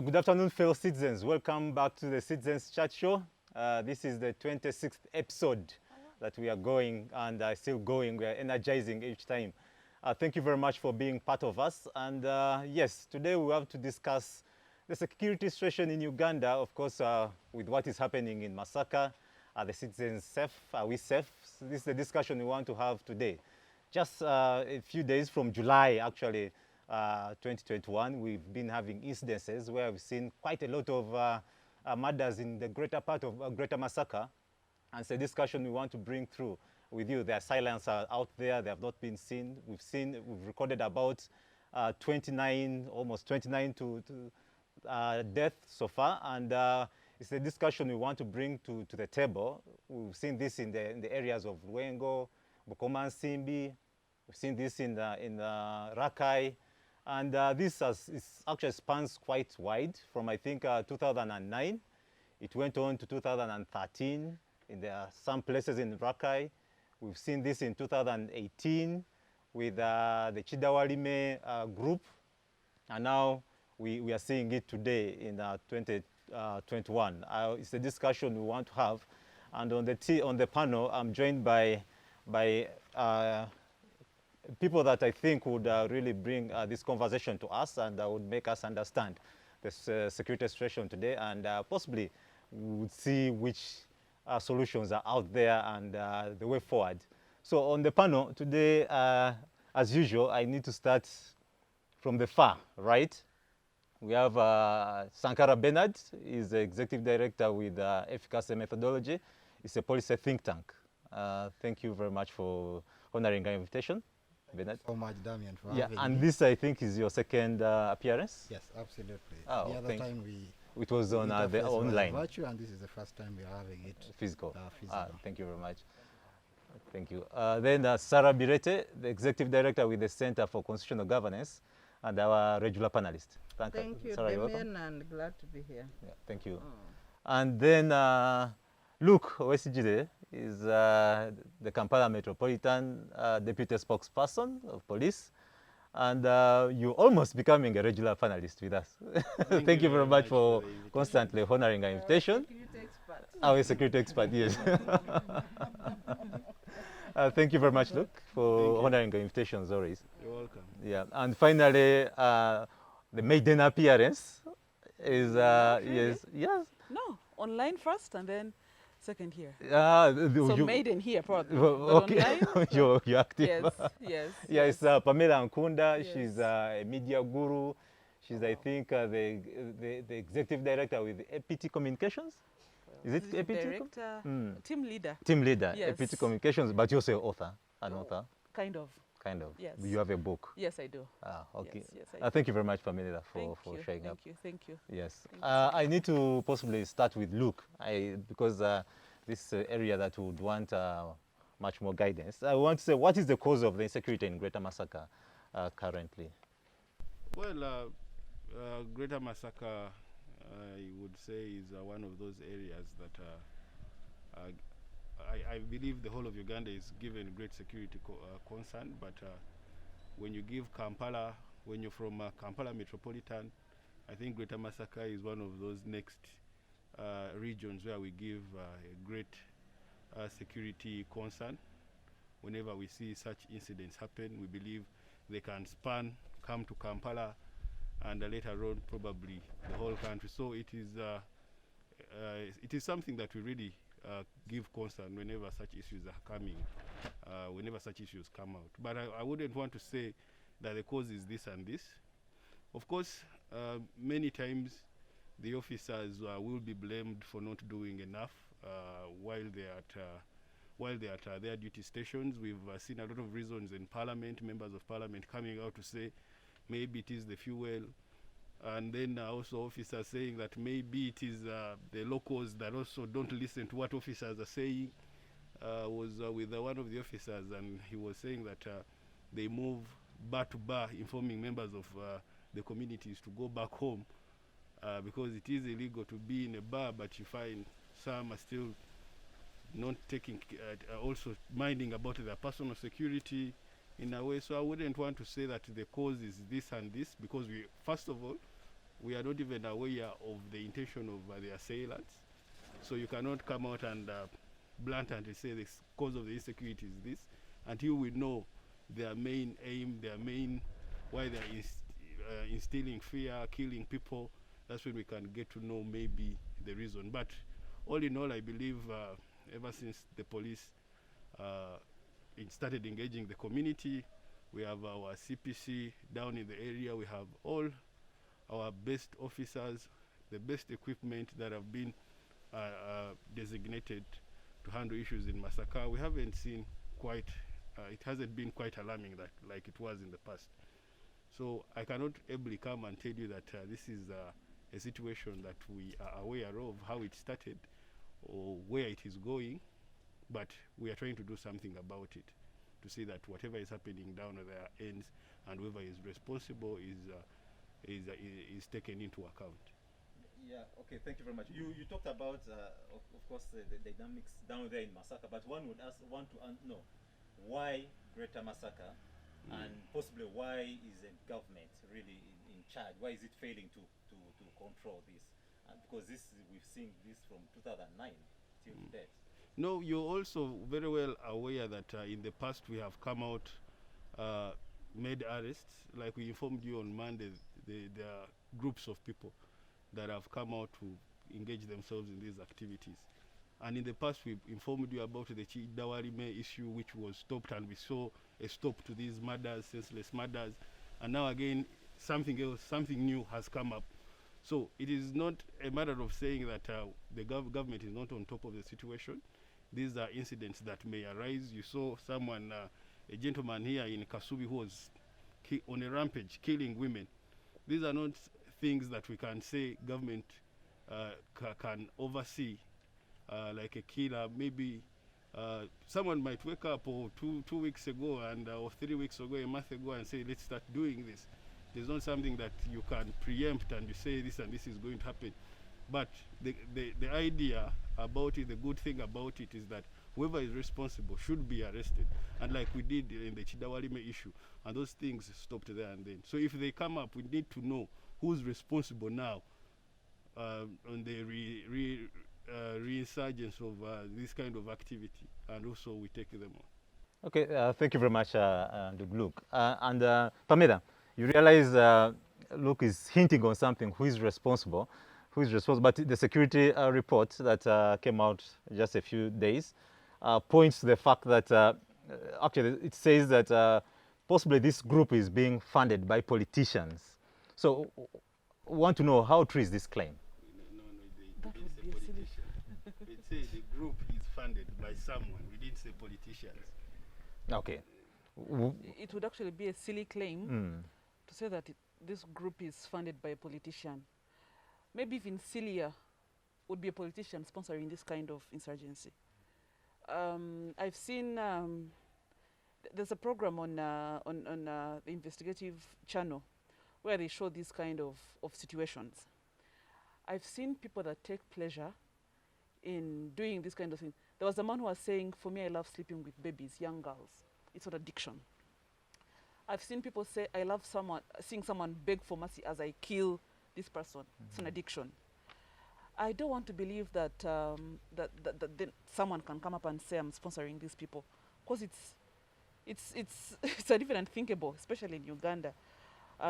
Good afternoon, fellow citizens. Welcome back to the Citizens Chat Show. This is the 26th episode that we are going and still going. We are energizing each time. Thank you very much for being part of us. And yes, today we have to discuss the security situation in Uganda, of course, with what is happening in Masaka. Are the citizens safe? Are we safe? So this is the discussion we want to have today. Just a few days from July, actually, 2021, we've been having incidences where we've seen quite a lot of murders in the greater part of Greater Masaka. And it's a discussion we want to bring through with you. There are silences out there, they have not been seen. We've recorded about 29 to deaths so far. And it's a discussion we want to bring to the table. We've seen this in the areas of Luengo, Bukoma and Simbi. We've seen this in Rakai. And this actually spans quite wide from, I think, 2009. It went on to 2013 in some places in Rakai. We've seen this in 2018 with the Chidawalime group. And now we are seeing it today in 2021. It's a discussion we want to have. And on the panel, I'm joined by people that I think would really bring this conversation to us and would make us understand the security situation today, and possibly we would see which solutions are out there and the way forward. So on the panel today, as usual, I need to start from the far right. We have Cankara Benard. He's the Executive Director with Efficacy Methodology. It's a policy think tank. Thank you very much for honoring our invitation, Benard. So much, Damian, for having and me. this, I think, is your second appearance? Yes, absolutely. Oh, the other time it was on the online. Virtual, and this is the first time we are having it physical. Physical. Thank you very much. Thank you. Then Sarah Bireete, the Executive Director with the Center for Constitutional Governance, and our regular panelist. Thank you, Sarah, Demian, and glad to be here. Yeah, thank you. And then Owoyesigire is the Kampala Metropolitan Deputy Spokesperson of Police. And you're almost becoming a regular panelist with us. Thank you very much for constantly honoring our invitation. Our security expert, yes. Thank you very much, Luke, for honoring our invitation as always. You're welcome. Yeah, and finally, the maiden appearance is yes. No, online first and then second here. So maiden here, probably. Okay, you're active. Yes. Yeah, it's Pamela Ankunda. Yes. She's a media guru. She's, I think, the executive director with APT Communications. Is it APT? Director, team leader. Team leader, yes. APT Communications, but you're also an author, author. Kind of. Kind of. Yes. You have a book. Yes, I do. Okay. Yes, I do. Thank you very much, Pamela, for showing up. Thank you. Yes. I need to possibly start with Luke, because this is an area that would want much more guidance. I want to say, what is the cause of the insecurity in Greater Masaka currently? Well, Greater Masaka, I would say, is one of those areas that I believe the whole of Uganda is given great security concern, but when you give Kampala, when you're from Kampala Metropolitan, I think Greater Masaka is one of those next regions where we give a great security concern. Whenever we see such incidents happen, we believe they can come to Kampala, and later on probably the whole country. So it is something that we really give concern whenever such issues are coming, whenever such issues come out. But I wouldn't want to say that the cause is this and this. Of course, many times the officers will be blamed for not doing enough while they're at their duty stations. We've seen a lot of reasons in Parliament, members of Parliament coming out to say maybe it is the fuel, and then also officers saying that maybe it is the locals that also don't listen to what officers are saying. Was with one of the officers, and he was saying that they move bar to bar, informing members of the communities to go back home because it is illegal to be in a bar, but you find some are still not taking, also minding about their personal security in a way. So I wouldn't want to say that the cause is this and this, because we, first of all, we are not even aware of the intention of the assailants. So you cannot come out and bluntly say the cause of the insecurity is this until we know their main aim, their main why they are instilling fear, killing people. That's when we can get to know maybe the reason. But all in all, I believe ever since the police started engaging the community, we have our CPC down in the area. We have all our best officers, the best equipment that have been designated to handle issues in Masaka. We haven't seen quite, it hasn't been quite alarming like it was in the past. So I cannot ably come and tell you that this is a situation that we are aware of, how it started or where it is going, but we are trying to do something about it to see that whatever is happening down at their ends and whoever is responsible is taken into account. Yeah, okay, thank you very much. You talked about, of course, the dynamics down there in Masaka, but one would want to know why Greater Masaka and possibly why isn't government really in charge? Why is it failing to control this? Because we've seen this from 2009 till today. No, you're also very well aware that in the past we have come out, made arrests. Like we informed you on Monday, there are groups of people that have come out to engage themselves in these activities. And in the past we informed you about the Chidawarime issue, which was stopped, and we saw a stop to these murders, senseless murders. And now again, something else, something new has come up. So it is not a matter of saying that the government is not on top of the situation. These are incidents that may arise. You saw someone, a gentleman here in Kasubi who was on a rampage, killing women. These are not things that we can say government can oversee, like a killer. Maybe someone might wake up or two weeks ago or 3 weeks ago, a month ago, and say, let's start doing this. There's not something that you can preempt and you say this and this is going to happen. But the idea about it, the good thing about it is that whoever is responsible should be arrested. And like we did in the Chidawarime issue, and those things stopped there and then. So if they come up, we need to know who's responsible now on the reinsurgence of this kind of activity, and also we take them on. Okay, thank you very much, Luke. And Pamela, you realize Luke is hinting on something, who is responsible, but the security report that came out just a few days points to the fact that actually it says that possibly this group is being funded by politicians. So we want to know how true is this claim? No, that would be a politician. It says the group is funded by someone. We didn't say politicians. Okay. It would actually be a silly claim to say that this group is funded by a politician. Maybe even sillier would be a politician sponsoring this kind of insurgency. I've seen there's a program on the investigative channel where they show these kind of situations. I've seen people that take pleasure in doing this kind of thing. There was a man who was saying, for me, I love sleeping with babies, young girls. It's an addiction. I've seen people say, I love seeing someone beg for mercy as I kill this person. It's an addiction. I don't want to believe that that someone can come up and say I'm sponsoring these people, because it's even unthinkable, especially in Uganda,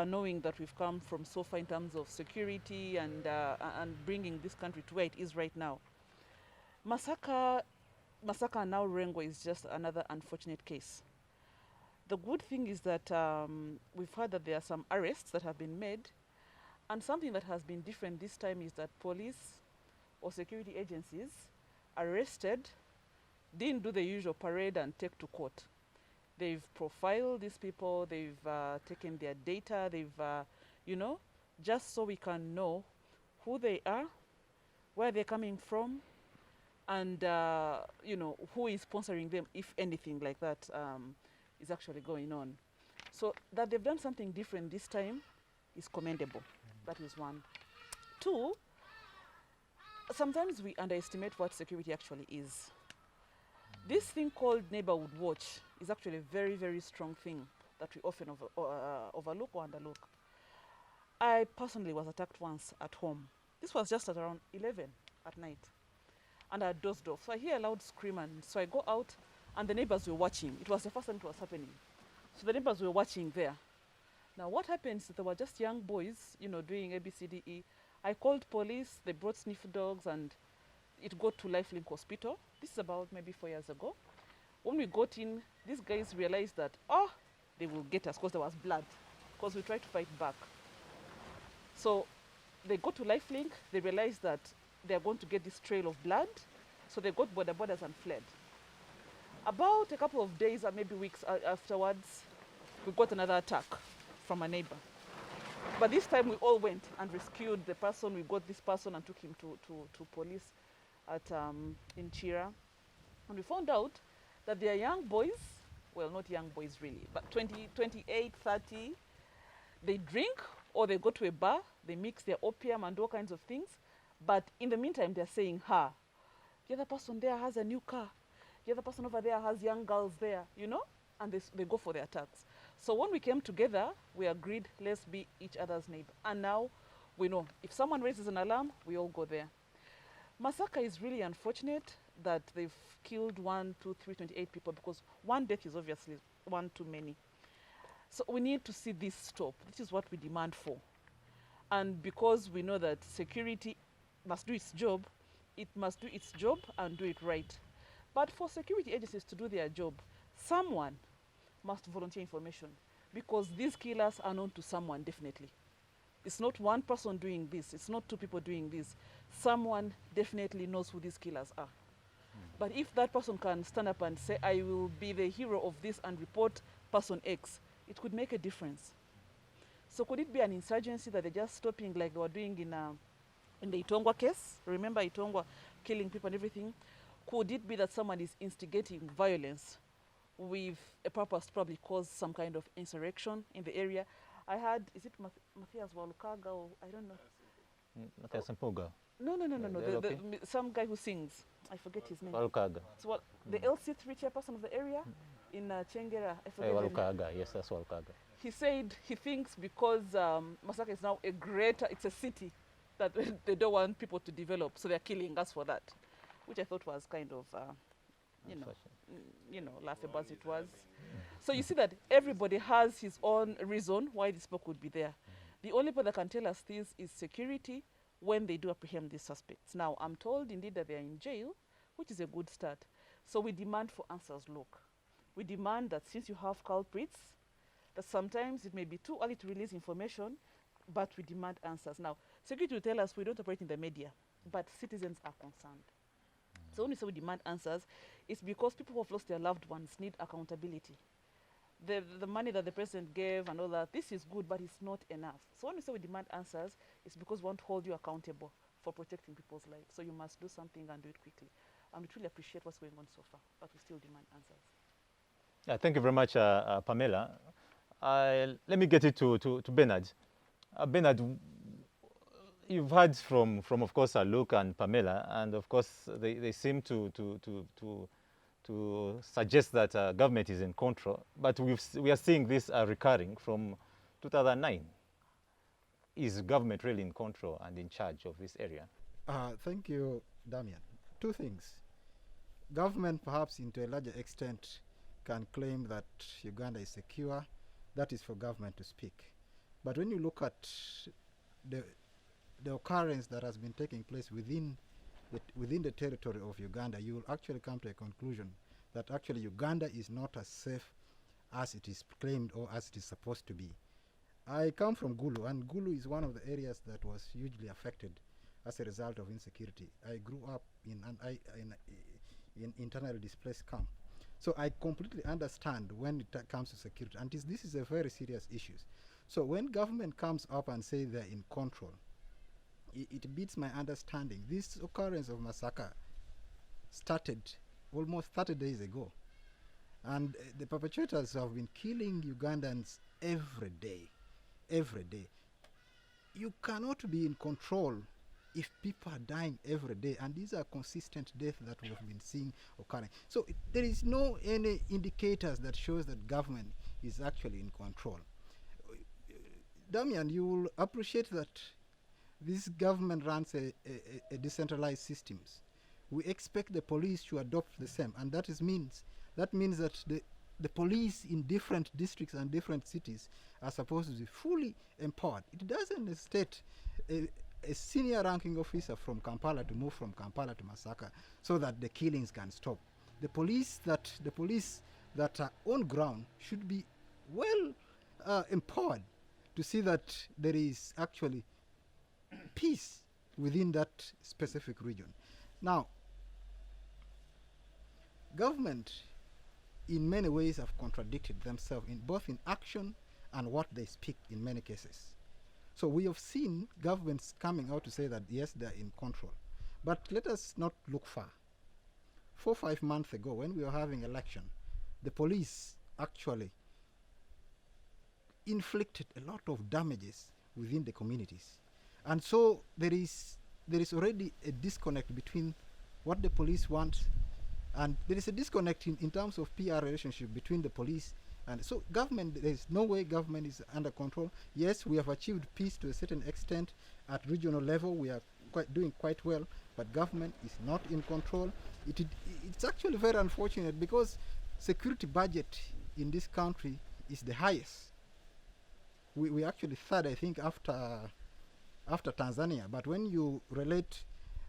knowing that we've come from so far in terms of security and bringing this country to where it is right now. Masaka now Rengo is just another unfortunate case. The good thing is that we've heard that there are some arrests that have been made, and something that has been different this time is that police or security agencies arrested, didn't do the usual parade and take to court. They've profiled these people, they've taken their data, they've, just so we can know who they are, where they're coming from, and, who is sponsoring them, if anything like that is actually going on. So that they've done something different this time is commendable. That is one. Two, sometimes we underestimate what security actually is. This thing called neighborhood watch is actually a very, very strong thing that we often overlook or underlook. I personally was attacked once at home. This was just at around 11 at night. And I had dozed off. So I hear a loud scream, and so I go out, and the neighbors were watching. It was the first time it was happening. So the neighbors were watching there. Now what happens, they were just young boys, you know, doing ABCDE. I called police, they brought sniff dogs, and it got to Lifelink Hospital. This is about maybe 4 years ago. When we got in, these guys realized that, they will get us because there was blood, because we tried to fight back. So they got to Lifelink, they realized that they're going to get this trail of blood, so they got borders and fled. About a couple of days or maybe weeks afterwards, we got another attack from a neighbor. But this time we all went and rescued the person. We got this person and took him to police at in Chira. And we found out that they are young boys, well, not young boys really, but 20, 28, 30. They drink or they go to a bar, they mix their opium and all kinds of things. But in the meantime, they're saying, the other person there has a new car. The other person over there has young girls there, you know? And they go for the attacks. So when we came together, we agreed, let's be each other's neighbor. And now we know, if someone raises an alarm, we all go there. Masaka is really unfortunate that they've killed 28 people, because one death is obviously one too many. So we need to see this stop. This is what we demand for. And because we know that security must do its job, it must do its job and do it right. But for security agencies to do their job, someone must volunteer information, because these killers are known to someone, definitely. It's not one person doing this. It's not two people doing this. Someone definitely knows who these killers are. But if that person can stand up and say, I will be the hero of this and report person X, it could make a difference. So could it be an insurgency that they're just stopping like they were doing in the Itongwa case? Remember Itongwa killing people and everything? Could it be that someone is instigating violence with a purpose to probably cause some kind of insurrection in the area? I had, is it Matthias Walukaga, or I don't know. Matthias Mpuga. No. Some guy who sings. I forget his name. Walukaga. So the LC3 chairperson of the area in Chengera. I forget Walukaga, yes, that's Walukaga. He said he thinks because Masaka is now it's a city, that they don't want people to develop, so they're killing us for that, which I thought was kind of, laughable as it was. So you see that everybody has his own reason why this book would be there. The only people that can tell us this is security when they do apprehend these suspects. Now, I'm told indeed that they are in jail, which is a good start. So we demand for answers. Look, we demand that since you have culprits, that sometimes it may be too early to release information, but we demand answers. Now, security will tell us we don't operate in the media, but citizens are concerned. So when we say we demand answers, it's because people who have lost their loved ones need accountability. The money that the president gave and all that, this is good, but it's not enough. So when we say we demand answers, it's because we want to hold you accountable for protecting people's lives. So you must do something and do it quickly. And we truly appreciate what's going on so far, but we still demand answers. Yeah, thank you very much, Pamela. Let me get it to Benard. Benard, you've heard from of course, Luke and Pamela, and of course, they seem to suggest that government is in control, but we are seeing this recurring from 2009. Is government really in control and in charge of this area? Thank you, Damian. Two things. Government, perhaps into a larger extent, can claim that Uganda is secure. That is for government to speak. But when you look at the occurrence that has been taking place within the territory of Uganda, you will actually come to a conclusion that actually Uganda is not as safe as it is claimed or as it is supposed to be. I come from Gulu, and Gulu is one of the areas that was hugely affected as a result of insecurity. I grew up in internally displaced camp. So I completely understand when it comes to security, and this is a very serious issue. So when government comes up and say they're in control, it beats my understanding. This occurrence of Masaka started almost 30 days ago. And the perpetrators have been killing Ugandans every day. Every day. You cannot be in control if people are dying every day, and these are consistent deaths that we have been seeing occurring. So there is no any indicators that shows that government is actually in control. Damian, you will appreciate that this government runs a decentralized systems. We expect the police to adopt the same, and that means that the police in different districts and different cities are supposed to be fully empowered. It doesn't state a senior ranking officer from Kampala to move from Kampala to Masaka so that the killings can stop. The police that are on ground should be well empowered to see that there is actually peace within that specific region. Now, government in many ways have contradicted themselves in both in action and what they speak in many cases. So we have seen governments coming out to say that yes, they're in control. But let us not look far. 4 or 5 months ago, when we were having election, the police actually inflicted a lot of damages within the communities. And so there is already a disconnect between what the police want, and there is a disconnect in terms of PR relationship between the police and so government. There is no way government is under control. Yes, we have achieved peace to a certain extent at regional level. We are doing quite well, but government is not in control. It's actually very unfortunate because security budget in this country is the highest. We actually third, I think, after Tanzania. But when you relate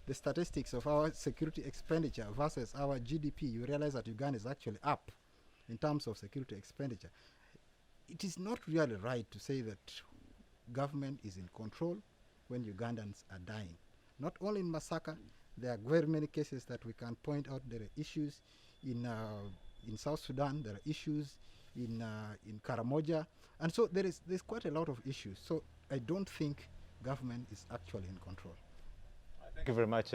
the statistics of our security expenditure versus our GDP, you realize that Uganda is actually up in terms of security expenditure. It is not really right to say that government is in control when Ugandans are dying. Not only in Masaka, there are very many cases that we can point out. There are issues in South Sudan, there are issues in Karamoja, and so there's quite a lot of issues. So I don't think government is actually in control. Thank you very much,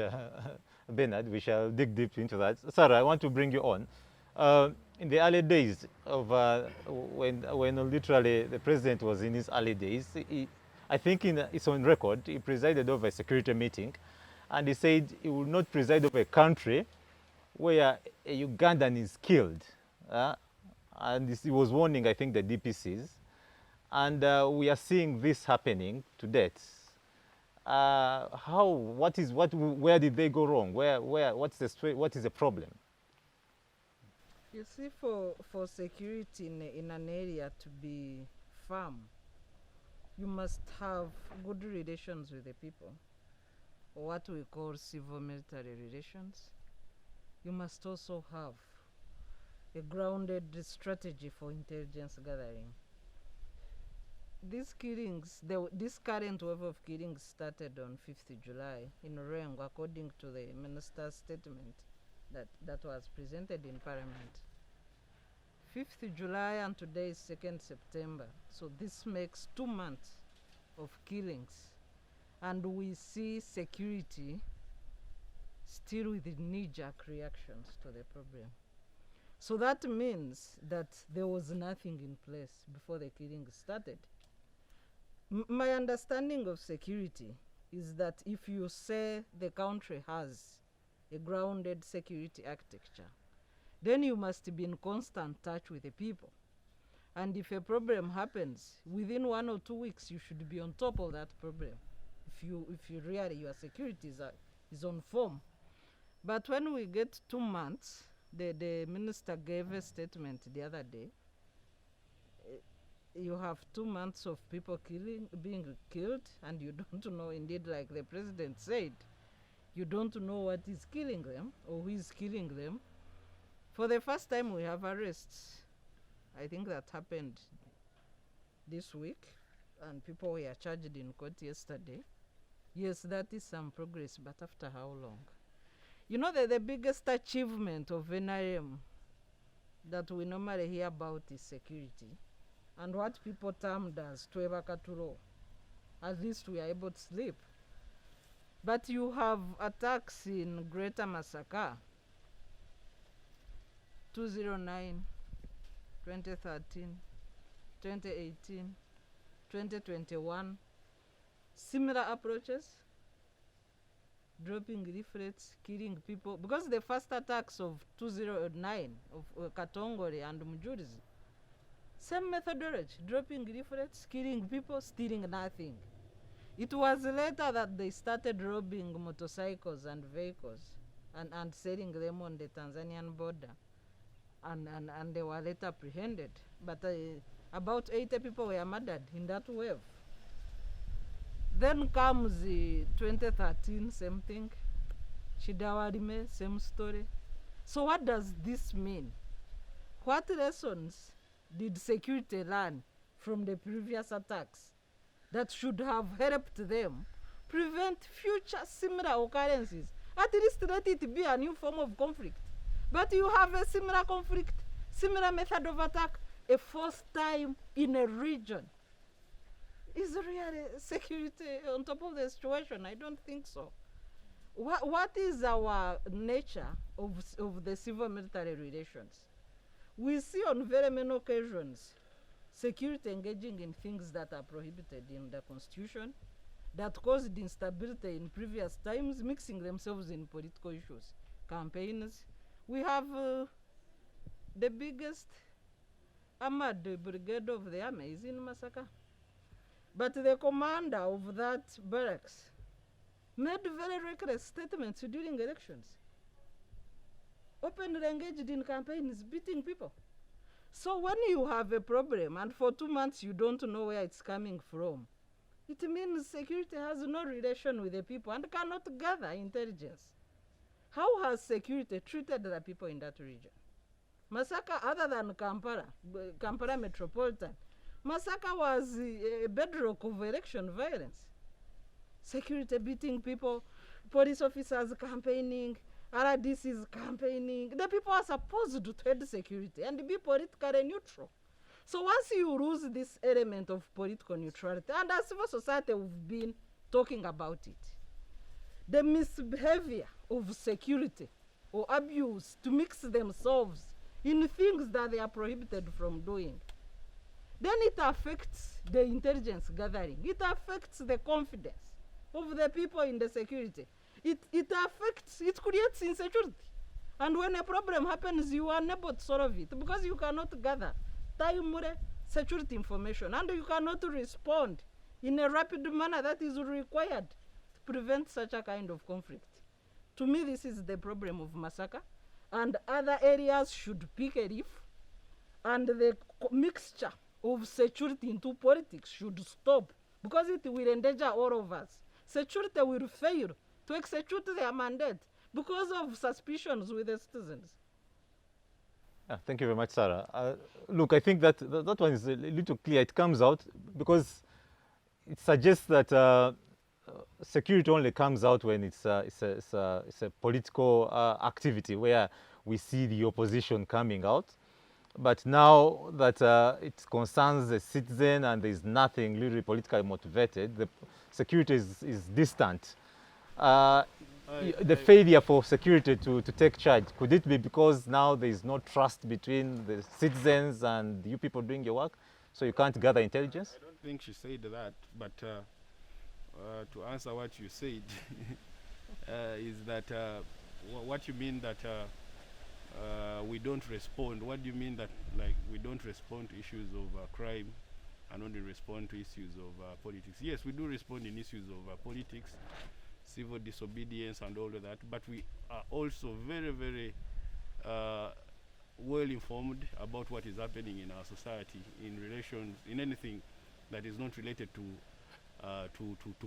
Benard. We shall dig deep into that. Sarah, I want to bring you on. In the early days of when literally the president was in his early days, I think it's on record, he presided over a security meeting, and he said he will not preside over a country where a Ugandan is killed. And he was warning, I think, the DPCs. And we are seeing this happening to date. Where did they go wrong? What is the problem? You see, for security in an area to be firm, you must have good relations with the people, or what we call civil-military relations. You must also have a grounded strategy for intelligence gathering. These killings, this current wave of killings started on 5th July in Orengo, according to the minister's statement that was presented in Parliament. 5th July and today is 2nd September. So this makes 2 months of killings. And we see security still with the knee-jerk reactions to the problem. So that means that there was nothing in place before the killings started. My understanding of security is that if you say the country has a grounded security architecture, then you must be in constant touch with the people. And if a problem happens, within 1 or 2 weeks, you should be on top of that problem. If you really, your security is on form. But when we get 2 months, the minister gave a statement the other day. You have 2 months of people being killed, and you don't know, indeed, like the president said, you don't know what is killing them or who is killing them. For the first time, we have arrests. I think that happened this week, and people were charged in court yesterday. Yes, that is some progress, but after how long? You know that the biggest achievement of NRM that we normally hear about is security, and what people termed as Twebakaturo. At least we are able to sleep. But you have attacks in Greater Masaka, 2009, 2013, 2018, 2021. Similar approaches, dropping leaflets, killing people. Because the first attacks of 2009 of Katongole and Mujurizi, Same methodology, dropping leaflets, killing people, stealing nothing. It was later that they started robbing motorcycles and vehicles and selling them on the Tanzanian border. And they were later apprehended. But about 80 people were murdered in that wave. Then comes 2013, same thing. Shidawarime, same story. So what does this mean? What lessons did security learn from the previous attacks that should have helped them prevent future similar occurrences? At least let it be a new form of conflict. But you have a similar conflict, similar method of attack, a fourth time in a region. Is really security on top of the situation? I don't think so. What is our nature of the civil-military relations? We see on very many occasions security engaging in things that are prohibited in the constitution, that caused instability in previous times, mixing themselves in political issues, campaigns. We have the biggest armored brigade of the army is in Masaka. But the commander of that barracks made very reckless statements during elections. Openly engaged in campaigns, beating people. So when you have a problem and for 2 months you don't know where it's coming from, it means security has no relation with the people and cannot gather intelligence. How has security treated the people in that region? Masaka, other than Kampala Metropolitan, Masaka was a bedrock of election violence. Security beating people, police officers campaigning, RDCs campaigning. The people are supposed to head security and be politically neutral. So once you lose this element of political neutrality, and as civil society we've been talking about it, the misbehavior of security or abuse to mix themselves in things that they are prohibited from doing, then it affects the intelligence gathering. It affects the confidence of the people in the security. It creates insecurity. And when a problem happens, you are unable to solve it because you cannot gather timely security information and you cannot respond in a rapid manner that is required to prevent such a kind of conflict. To me, this is the problem of Masaka, and other areas should pick a leaf, and the mixture of security into politics should stop because it will endanger all of us. Security will fail to execute their mandate because of suspicions with the citizens. Thank you very much, Sarah. Look, I think that that one is a little clear. It comes out because it suggests that security only comes out when it's a political activity where we see the opposition coming out. But now that it concerns the citizen and there's nothing really politically motivated, the security is distant. The failure for security to take charge, could it be because now there is no trust between the citizens and you people doing your work, so you can't gather intelligence? I don't think she said that, but to answer what you said, is that what you mean that we don't respond? What do you mean that like we don't respond to issues of crime and only respond to issues of politics? Yes, we do respond in issues of politics, civil disobedience and all of that, but we are also very, very well informed about what is happening in our society in relation, in anything that is not related to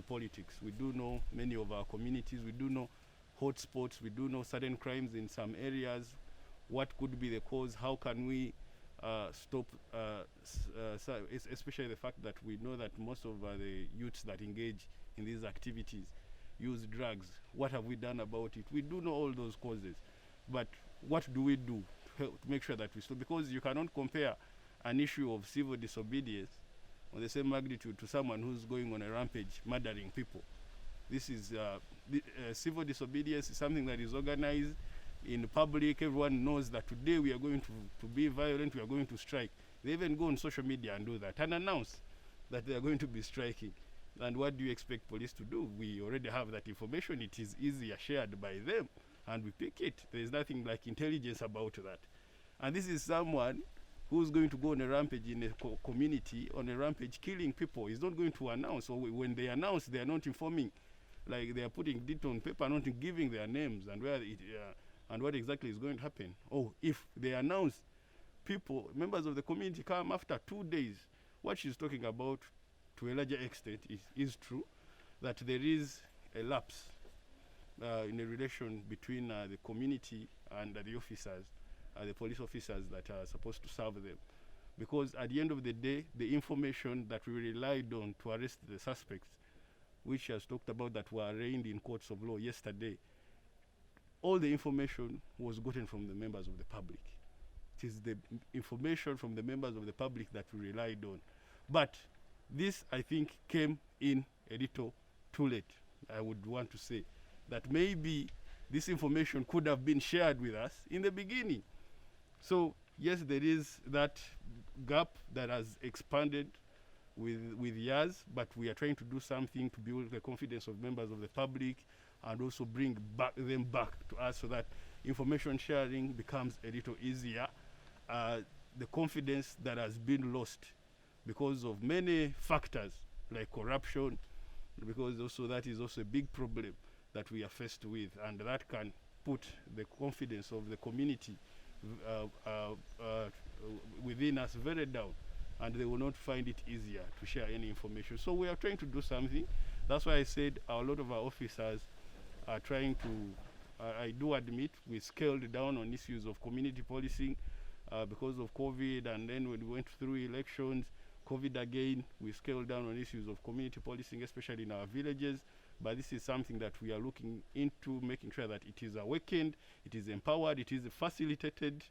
politics. We do know many of our communities, we do know hotspots, we do know certain crimes in some areas, what could be the cause, how can we stop, especially the fact that we know that most of the youths that engage in these activities use drugs. What have we done about it? We do know all those causes, but what do we do to make sure that we stop? Because you cannot compare an issue of civil disobedience on the same magnitude to someone who's going on a rampage murdering people. This is civil disobedience is something that is organized in public. Everyone knows that today we are going to be violent, we are going to strike. They even go on social media and do that and announce that they are going to be striking. And what do you expect police to do? We already have that information. It is easier shared by them and we pick it. There is nothing like intelligence about that. And this is someone who's going to go on a rampage in a community, on a rampage killing people, is not going to announce. Or when they announce, they are not informing, like they are putting it on paper, not giving their names and where it, and what exactly is going to happen. Or if they announce, people, members of the community come after 2 days. What she's talking about, to a larger extent, is true, that there is a lapse in a relation between the community and the officers, the police officers that are supposed to serve them. Because at the end of the day, the information that we relied on to arrest the suspects, which has talked about that were arraigned in courts of law yesterday, all the information was gotten from the members of the public. It is the information from the members of the public that we relied on. But this, I think, came in a little too late. I would want to say that maybe this information could have been shared with us in the beginning. So yes, there is that gap that has expanded with years, but we are trying to do something to build the confidence of members of the public and also bring them back to us so that information sharing becomes a little easier. The confidence that has been lost because of many factors like corruption, because also that is also a big problem that we are faced with, and that can put the confidence of the community within us very down, and they will not find it easier to share any information. So we are trying to do something. That's why I said a lot of our officers are trying to, I do admit, we scaled down on issues of community policing because of COVID, and then when we went through elections, COVID again, we scaled down on issues of community policing, especially in our villages. But this is something that we are looking into, making sure that it is awakened, it is empowered, it is facilitated,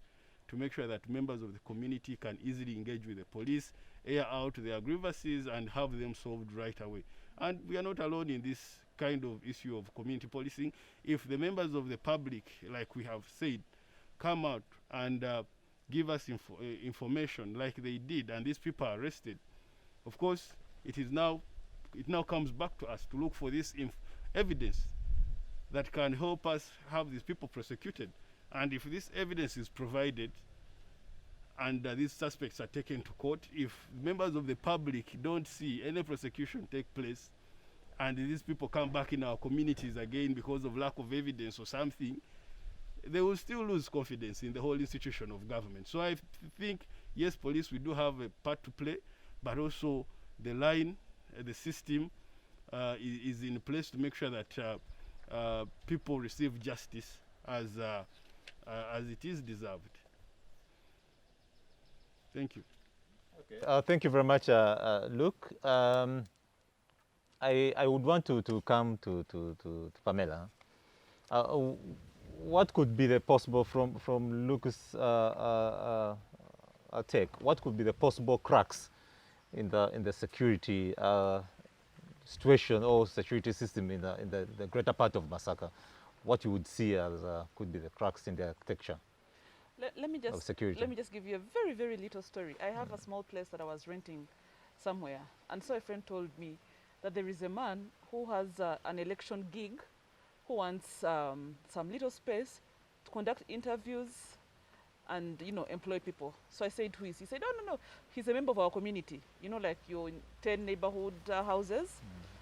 to make sure that members of the community can easily engage with the police, air out their grievances, and have them solved right away. And we are not alone in this kind of issue of community policing. If the members of the public, like we have said, come out and give us information like they did, and these people are arrested, of course, it now comes back to us to look for this evidence that can help us have these people prosecuted. And if this evidence is provided and these suspects are taken to court, if members of the public don't see any prosecution take place and these people come back in our communities again because of lack of evidence or something, they will still lose confidence in the whole institution of government. So I think, yes, police, we do have a part to play, but also the line, the system is in place to make sure that people receive justice as it is deserved. Thank you. Okay. Thank you very much, Luke. I would want to come to Pamela. What could be the possible, from Luke's take, what could be the possible cracks in the security situation or security system in the greater part of Masaka? What you would see as could be the cracks in the architecture of security? Let me just give you a very, very little story. I have a small place that I was renting somewhere, and so a friend told me that there is a man who has an election gig, who wants some little space to conduct interviews and, you know, employ people. So I said, who is he? He said, no, he's a member of our community. You know, like your 10 neighborhood houses.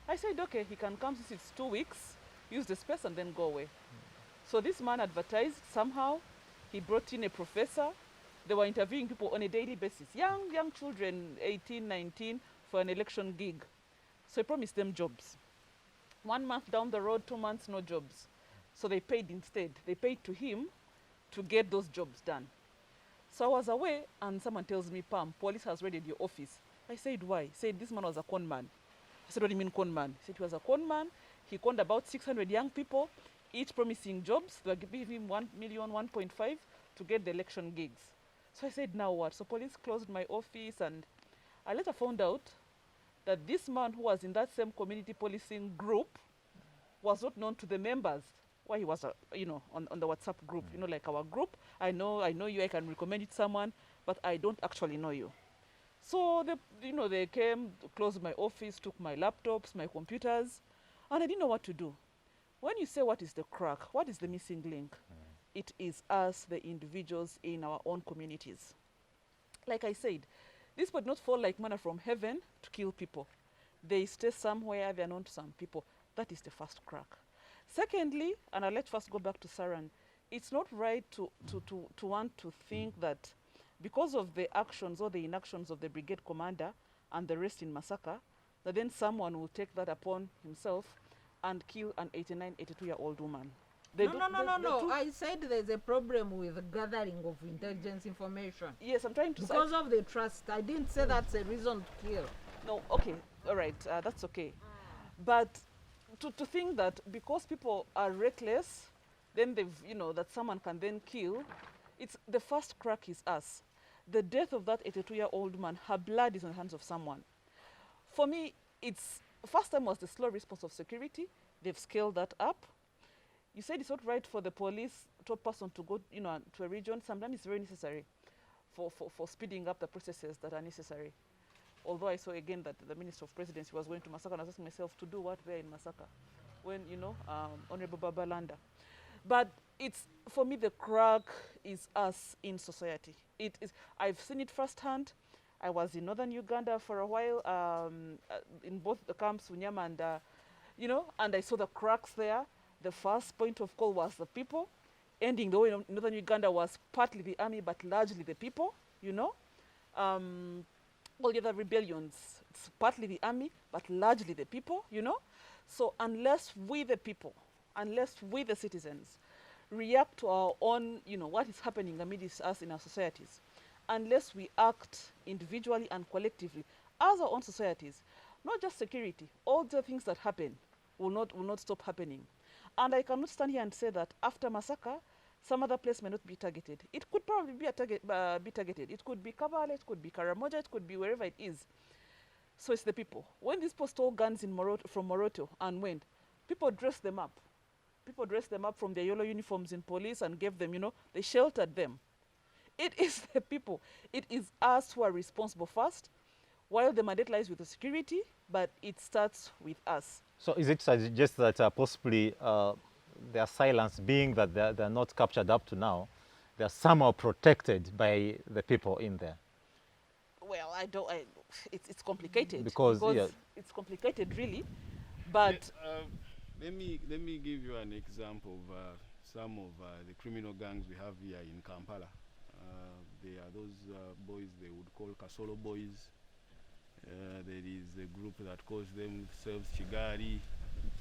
I said, okay, he can come since it's 2 weeks, use the space and then go away. So this man advertised somehow. He brought in a professor. They were interviewing people on a daily basis, young children, 18, 19, for an election gig. So he promised them jobs. 1 month down the road, 2 months, no jobs. So they paid instead. They paid to him to get those jobs done. So I was away, and someone tells me, Pam, police has raided your office. I said, why? He said, this man was a con man. I said, what do you mean con man? He said, he was a con man. He conned about 600 young people, each promising jobs. They were giving him 1 million, 1.5 to get the election gigs. So I said, now what? So police closed my office, and I later found out that this man who was in that same community policing group was not known to the members. Why he was, on the WhatsApp group, you know, like our group. I know you, I can recommend you to someone, but I don't actually know you. So they came, closed my office, took my laptops, my computers, and I didn't know what to do. When you say what is the crack, what is the missing link? It is us, the individuals in our own communities. like I said, this would not fall like manna from heaven to kill people. They stay somewhere, they are known to some people. That is the first crack. Secondly, and I'll let first go back to Saran, it's not right to want to think that because of the actions or the inactions of the brigade commander and the rest in Masaka, that then someone will take that upon himself and kill an 89, 82-year-old woman. No. I said there's a problem with the gathering of intelligence information. Yes, I'm trying to say. Because of the trust. I didn't say that's a reason to kill. No, okay, all right, that's okay. But to think that because people are reckless, then they've, that someone can then kill, it's the first crack is us. The death of that 82-year-old man, her blood is in the hands of someone. For me, it's, first time was the slow response of security. They've scaled that up. You said it's not right for the police top person to go, to a region. Sometimes it's very necessary for speeding up the processes that are necessary. Although I saw again that the Minister of Presidency was going to Masaka, and I was asking myself to do what there in Masaka when, Honorable Babalanda. But it's, for me, the crack is us in society. It is, I've seen it firsthand. I was in northern Uganda for a while, in both the camps, Unyama and, and I saw the cracks there. The first point of call was the people. Ending the way in northern Uganda was partly the army, but largely the people, all the other rebellions, it's partly the army, but largely the people, So unless we the people, unless we the citizens react to our own, what is happening amidst us in our societies, unless we act individually and collectively as our own societies, not just security, all the things that happen will not stop happening. And I cannot stand here and say that after Masaka, some other place may not be targeted. It could probably be targeted. It could be Kampala, it could be Karamoja, it could be wherever it is. So it's the people. When these people stole guns from Moroto and went, people dressed them up. People dressed them up from their yellow uniforms in police and gave them, they sheltered them. It is the people. It is us who are responsible first, while the mandate lies with the security, but it starts with us. So is it suggest that possibly their silence, being that they're not captured up to now, they're somehow protected by the people in there? Well, it's complicated. Because yeah. It's complicated, really. But let me give you an example of some of the criminal gangs we have here in Kampala. They are those boys they would call Kasolo boys. There is a group that calls themselves Chigari.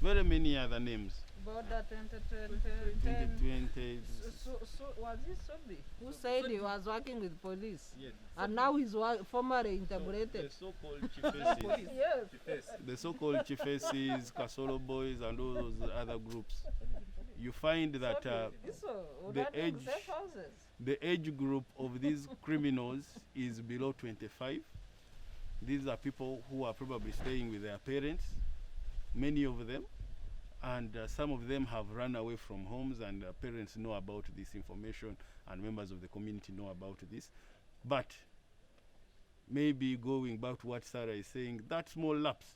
Very many other names. Border 2020. So was it Sobi who said he was working with police? Yes. And now he's formerly integrated. The so-called chiefesses. Yes. The so-called chiefesses, Kasolo boys, and all those other groups. You find that the age group of these criminals is below 25. These are people who are probably staying with their parents, many of them, and some of them have run away from homes, and parents know about this information and members of the community know about this. But maybe going back to what Sarah is saying, that small lapse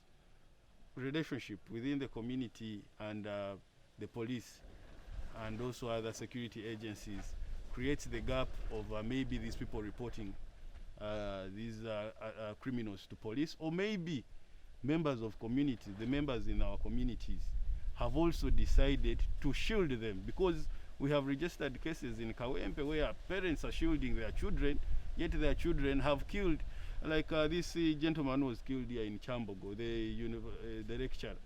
relationship within the community and the police and also other security agencies creates the gap of maybe these people reporting these criminals to police, or maybe members of communities, the members in our communities have also decided to shield them, because we have registered cases in Kawempe where parents are shielding their children, yet their children have killed, like this gentleman was killed here in Chambogo, the lecturer.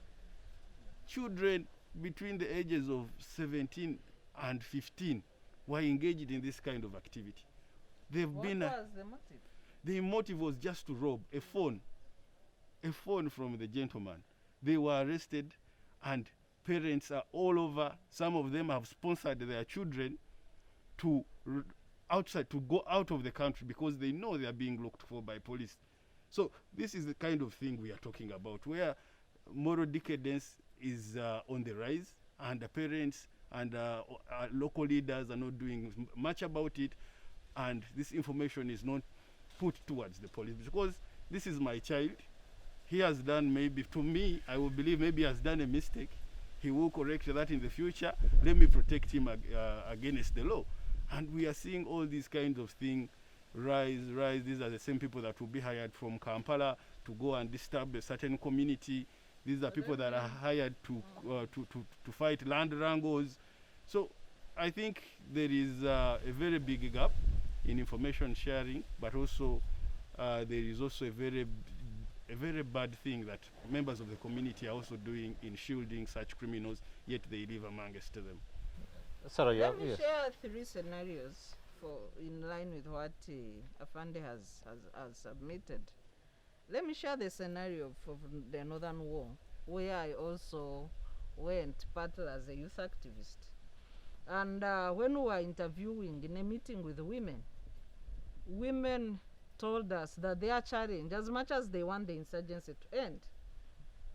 Children between the ages of 17 and 15 were engaged in this kind of activity. What was the motive? The motive was just to rob a phone from the gentleman. They were arrested, and parents are all over. Some of them have sponsored their children to go out of the country because they know they are being looked for by police. So this is the kind of thing we are talking about, where moral decadence is on the rise, and the parents and local leaders are not doing much about it, and this information is not put towards the police, because this is my child. He has done, maybe to me, I will believe maybe he has done a mistake. He will correct that in the future. Let me protect him against the law. And we are seeing all these kinds of things rise. These are the same people that will be hired from Kampala to go and disturb a certain community. These are people that are hired to fight land wrangles. So I think there is a very big gap in information sharing, but also there is also a very bad thing that members of the community are also doing in shielding such criminals, yet they live amongst them. Sorry, Let me yes. share 3 scenarios in line with what Afande has submitted. Let me share the scenario for the Northern War, where I also went partly as a youth activist. And when we were interviewing in a meeting with women told us that their challenge, as much as they want the insurgency to end,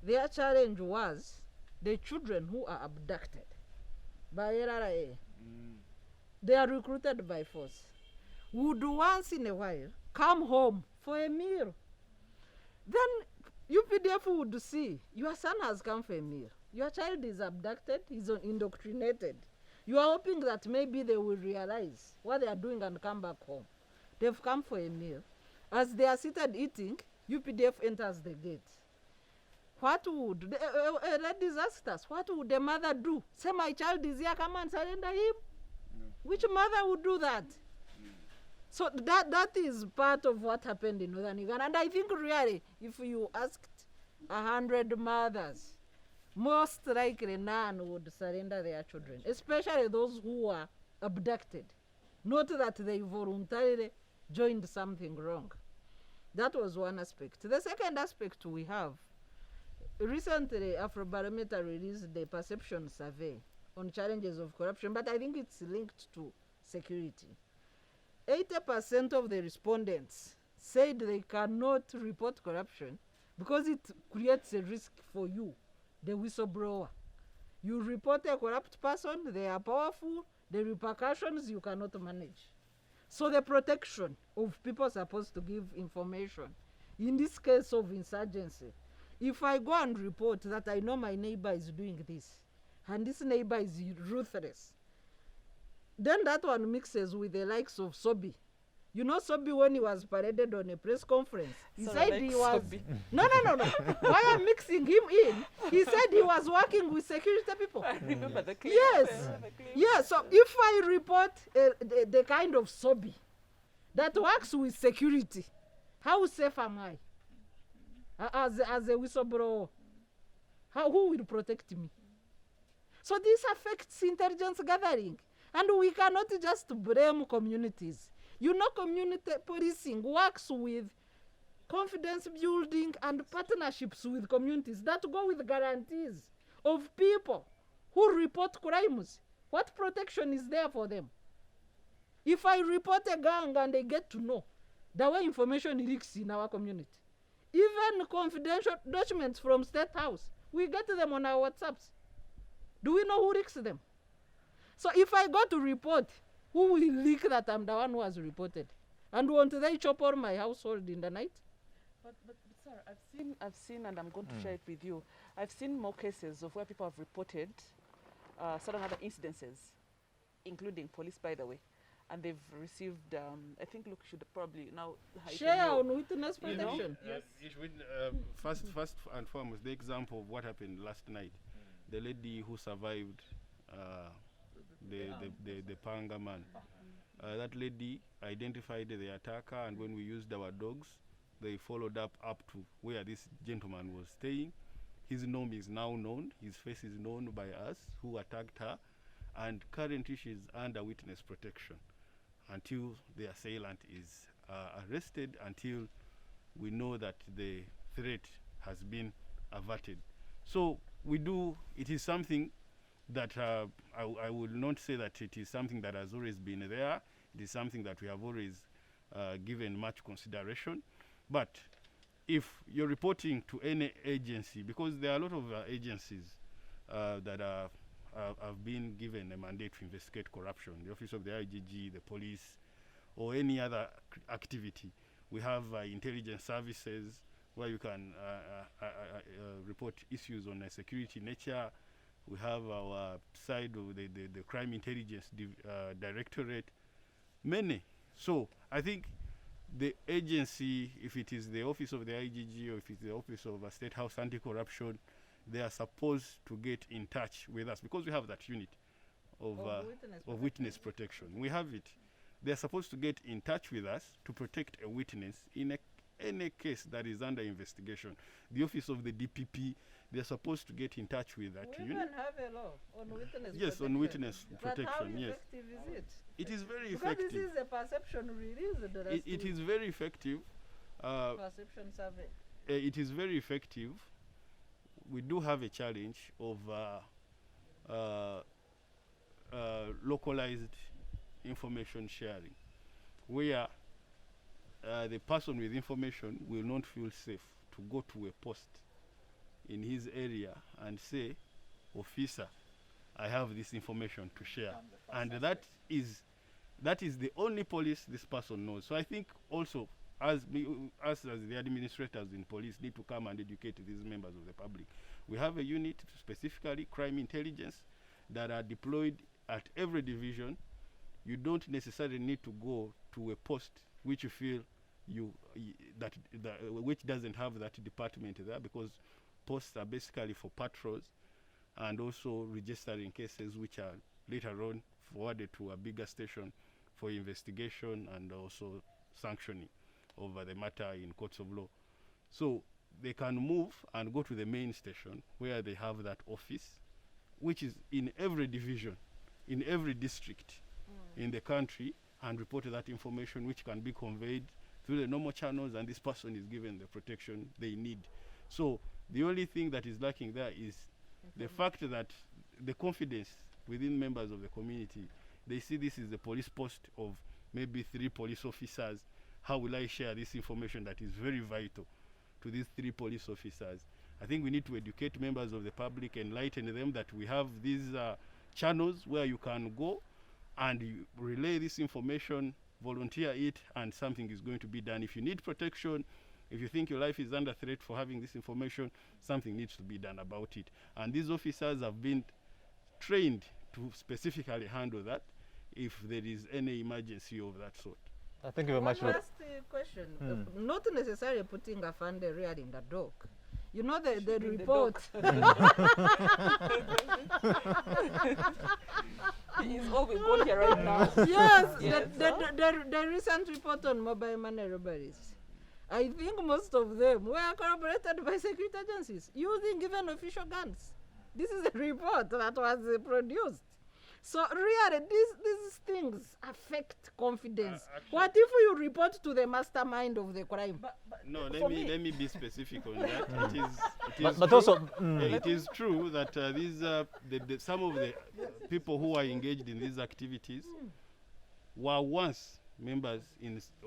their challenge was the children who are abducted by LRA. They are recruited by force, would once in a while come home for a meal. Then UPDF would see, your son has come for a meal. Your child is abducted, he's indoctrinated. You are hoping that maybe they will realize what they are doing and come back home. They've come for a meal. As they are seated eating, UPDF enters the gate. What would, disasters, what would the mother do? Say, my child is here, come and surrender him? No. Which mother would do that? So that is part of what happened in Northern Uganda. And I think really, if you asked 100 mothers, most likely none would surrender their children, especially those who were abducted. Not that they voluntarily joined something wrong. That was one aspect. The second aspect we have, recently Afrobarometer released the perception survey on challenges of corruption, but I think it's linked to security. 80% of the respondents said they cannot report corruption because it creates a risk for you, the whistleblower. You report a corrupt person, they are powerful, the repercussions you cannot manage. So the protection of people supposed to give information, in this case of insurgency, if I go and report that I know my neighbor is doing this, and this neighbor is ruthless, then that one mixes with the likes of Sobi. You know Sobi, when he was paraded on a press conference, he said like he was... Sobi. No. Why I'm mixing him in, he said he was working with security people. I remember the claim. Yes, so if I report the kind of Sobi that works with security, how safe am I? As a whistleblower, who will protect me? So this affects intelligence gathering. And we cannot just blame communities. You know, community policing works with confidence building and partnerships with communities that go with guarantees of people who report crimes. What protection is there for them? If I report a gang and they get to know the way information leaks in our community, even confidential documents from State House, we get them on our WhatsApps. Do we know who leaks them? So if I go to report, who will leak that I'm the one who has reported? And won't they chop all my household in the night? But sir, I've seen, and I'm going to share it with you. I've seen more cases of where people have reported certain other incidences, including police, by the way, and they've received. I think, look, should probably now share on witness protection. Yes. First and foremost, the example of what happened last night, the lady who survived. The panga man. That lady identified the attacker, and when we used our dogs, they followed up to where this gentleman was staying. His name is now known, his face is known by us who attacked her, and currently she's under witness protection until the assailant is arrested, until we know that the threat has been averted. So it is something that I will not say that it is something that has always been there. It is something that we have always given much consideration. But if you're reporting to any agency, because there are a lot of agencies that have been given a mandate to investigate corruption, the Office of the IGG, the police, or any other activity. We have intelligence services where you can report issues on a security nature. We have our side of the Crime Intelligence Directorate, many. So I think the agency, if it is the office of the IGG or if it's the office of a State House Anti-Corruption, they are supposed to get in touch with us because we have that unit of witness protection. We have it. They are supposed to get in touch with us to protect a witness in any case that is under investigation. The office of the DPP, they are supposed to get in touch with that We unit. even have a law on witness protection. Yes, on witness protection, But how yes. effective is it? It is very Because effective. this is a perception release. It is very effective. Perception survey. It is very effective. We do have a challenge of localized information sharing, where the person with information will not feel safe to go to a post in his area and say, officer, I have this information to share. And that is the only police this person knows. So I think also us as the administrators in police need to come and educate these members of the public. We have a unit, specifically crime intelligence, that are deployed at every division. You don't necessarily need to go to a post which you feel which doesn't have that department there, because posts are basically for patrols and also registering cases which are later on forwarded to a bigger station for investigation and also sanctioning over the matter in courts of law. So they can move and go to the main station where they have that office, which is in every division, in every district in the country, and report that information, which can be conveyed through the normal channels, and this person is given the protection they need. So the only thing that is lacking there is the fact that the confidence within members of the community, they see this is a police post of maybe 3 police officers. How will I share this information that is very vital to these 3 police officers? I think we need to educate members of the public, enlighten them that we have these channels where you can go and you relay this information, volunteer it, and something is going to be done. If you need protection, if you think your life is under threat for having this information, something needs to be done about it. And these officers have been trained to specifically handle that if there is any emergency of that sort. Thank you very much. One last question. Not necessarily putting a fund rearing the dog. You know the report. He's all we've got here right now. Yes, Yes. the recent report on mobile money robberies. I think most of them were corroborated by security agencies using even official guns. This is a report that was produced. So really, these things affect confidence. What if you report to the mastermind of the crime? No, For let me be specific on that. But also, it is true that some of the people who are engaged in these activities were once members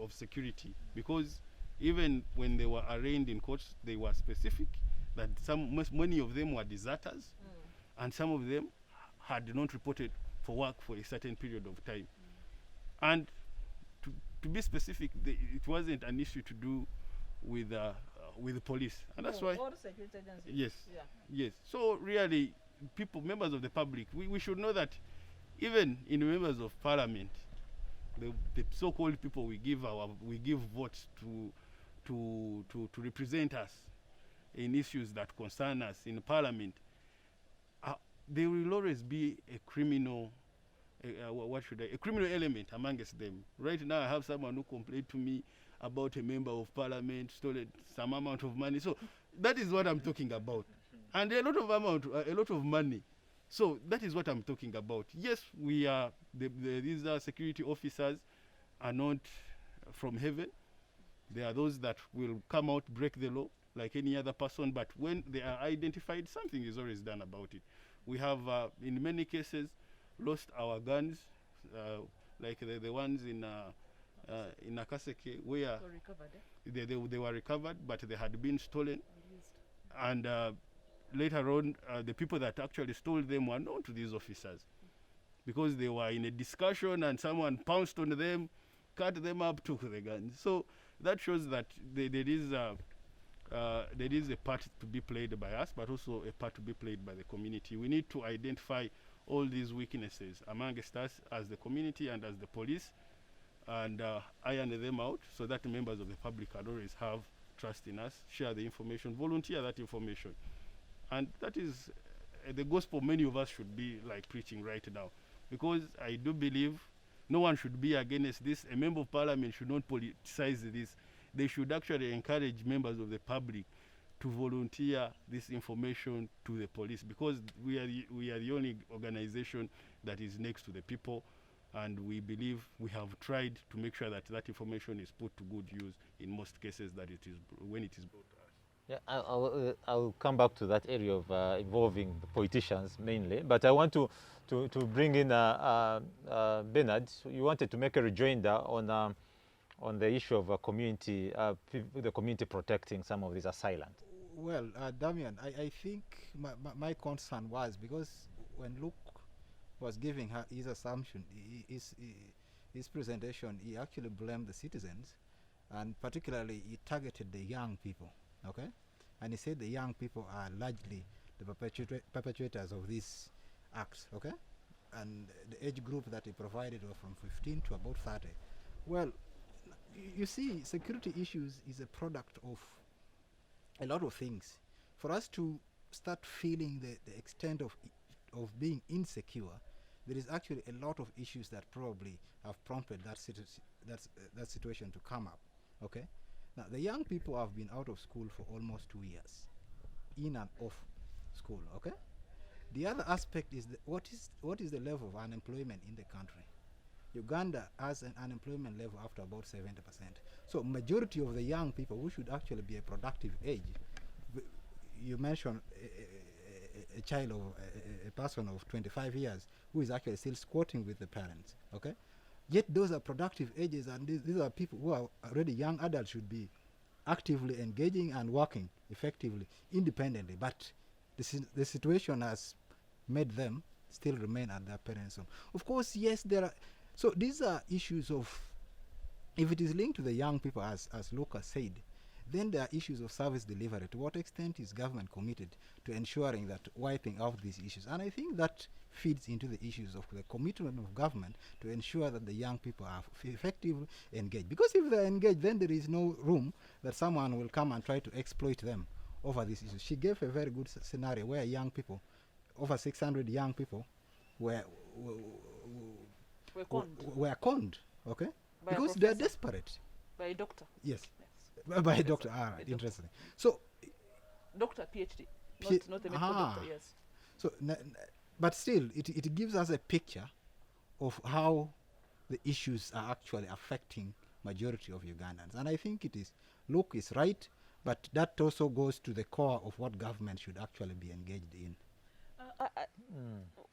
of security, because even when they were arraigned in courts, they were specific that many of them were deserters, and some of them had not reported for work for a certain period of time. And to be specific, it wasn't an issue to do with the police, and that's why. All security agencies. Yes. Yeah. Yes. So really, members of the public, we should know that even in members of parliament, the so-called people we give votes to represent us in issues that concern us in parliament, there will always be a criminal, a criminal element amongst them. Right now, I have someone who complained to me about a member of parliament stolen some amount of money. So that is what I'm talking about, and a lot of money. So that is what I'm talking about. Yes, we are these security officers are not from heaven. They are those that will come out, break the law like any other person. But when they are identified, something is always done about it. We have, in many cases, lost our guns, like the ones in Nakaseke, where they were recovered, but they had been stolen. And later on, the people that actually stole them were known to these officers, because they were in a discussion and someone pounced on them, cut them up, took the guns. So that shows that there is a part to be played by us, but also a part to be played by the community. We need to identify all these weaknesses amongst us as the community and as the police, and iron them out so that members of the public can always have trust in us, share the information, volunteer that information. And that is the gospel many of us should be like preaching right now. Because I do believe no one should be against this. A member of parliament should not politicize this. They should actually encourage members of the public to volunteer this information to the police, because we are the only organization that is next to the people, and we believe we have tried to make sure that that information is put to good use in most cases that it is when it is brought to us. Yeah, I'll come back to that area of involving the politicians mainly, but I want to bring in Benard. You wanted to make a rejoinder on the issue of the community protecting some of these assailants. Well, Damian, I think my concern was because when Luke was giving his assumption, his presentation, he actually blamed the citizens, and particularly he targeted the young people, okay? And he said the young people are largely the perpetrators of these acts, okay? And the age group that he provided were from 15 to about 30. Well, you see, security issues is a product of a lot of things. For us to start feeling the extent of being insecure, there is actually a lot of issues that probably have prompted that situation to come up. Okay, now the young people have been out of school for almost 2 years, in and off school. Okay, the other aspect is what is the level of unemployment in the country? Uganda has an unemployment level after about 70%. So majority of the young people who should actually be a productive age, you mentioned a child of a person of 25 years who is actually still squatting with the parents, okay? Yet those are productive ages, and these are people who are already young adults, should be actively engaging and working effectively, independently, but the situation has made them still remain at their parents' home. Of course, yes, there are, so these are issues of, if it is linked to the young people, as Lucas said, then there are issues of service delivery. To what extent is government committed to ensuring that wiping out these issues? And I think that feeds into the issues of the commitment of government to ensure that the young people are effectively engaged. Because if they're engaged, then there is no room that someone will come and try to exploit them over these issues. She gave a very good scenario where young people, over 600 young people, were conned, okay? By because they're desperate. By a doctor. Yes. By a doctor. All right, interesting. So, doctor, PhD, not a medical doctor. Yes. So, but still, it gives us a picture of how the issues are actually affecting majority of Ugandans, and I think it is. Luke is right, but that also goes to the core of what government should actually be engaged in.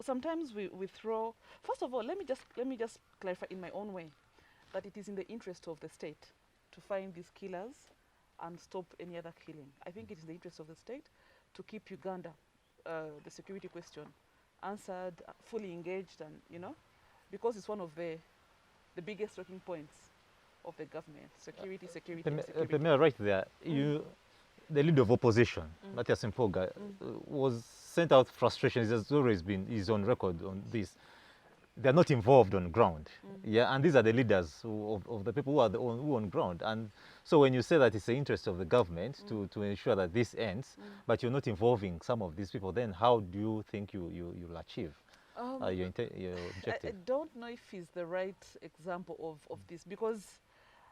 Sometimes we throw. First of all, let me just clarify in my own way that it is in the interest of the state to find these killers and stop any other killing. I think it is the interest of the state to keep Uganda, the security question, answered, fully engaged, and because it's one of the biggest talking points of the government. Security. Pamela, right there, the leader of opposition, Matthias Mpoga, was sent out frustration. He has always been, he's on record on this. They're not involved on ground. Yeah, and these are the leaders of the people who are who on ground. And so when you say that it's the interest of the government to ensure that this ends, but you're not involving some of these people, then how do you think you'll achieve your objective? I don't know if he's the right example of this, because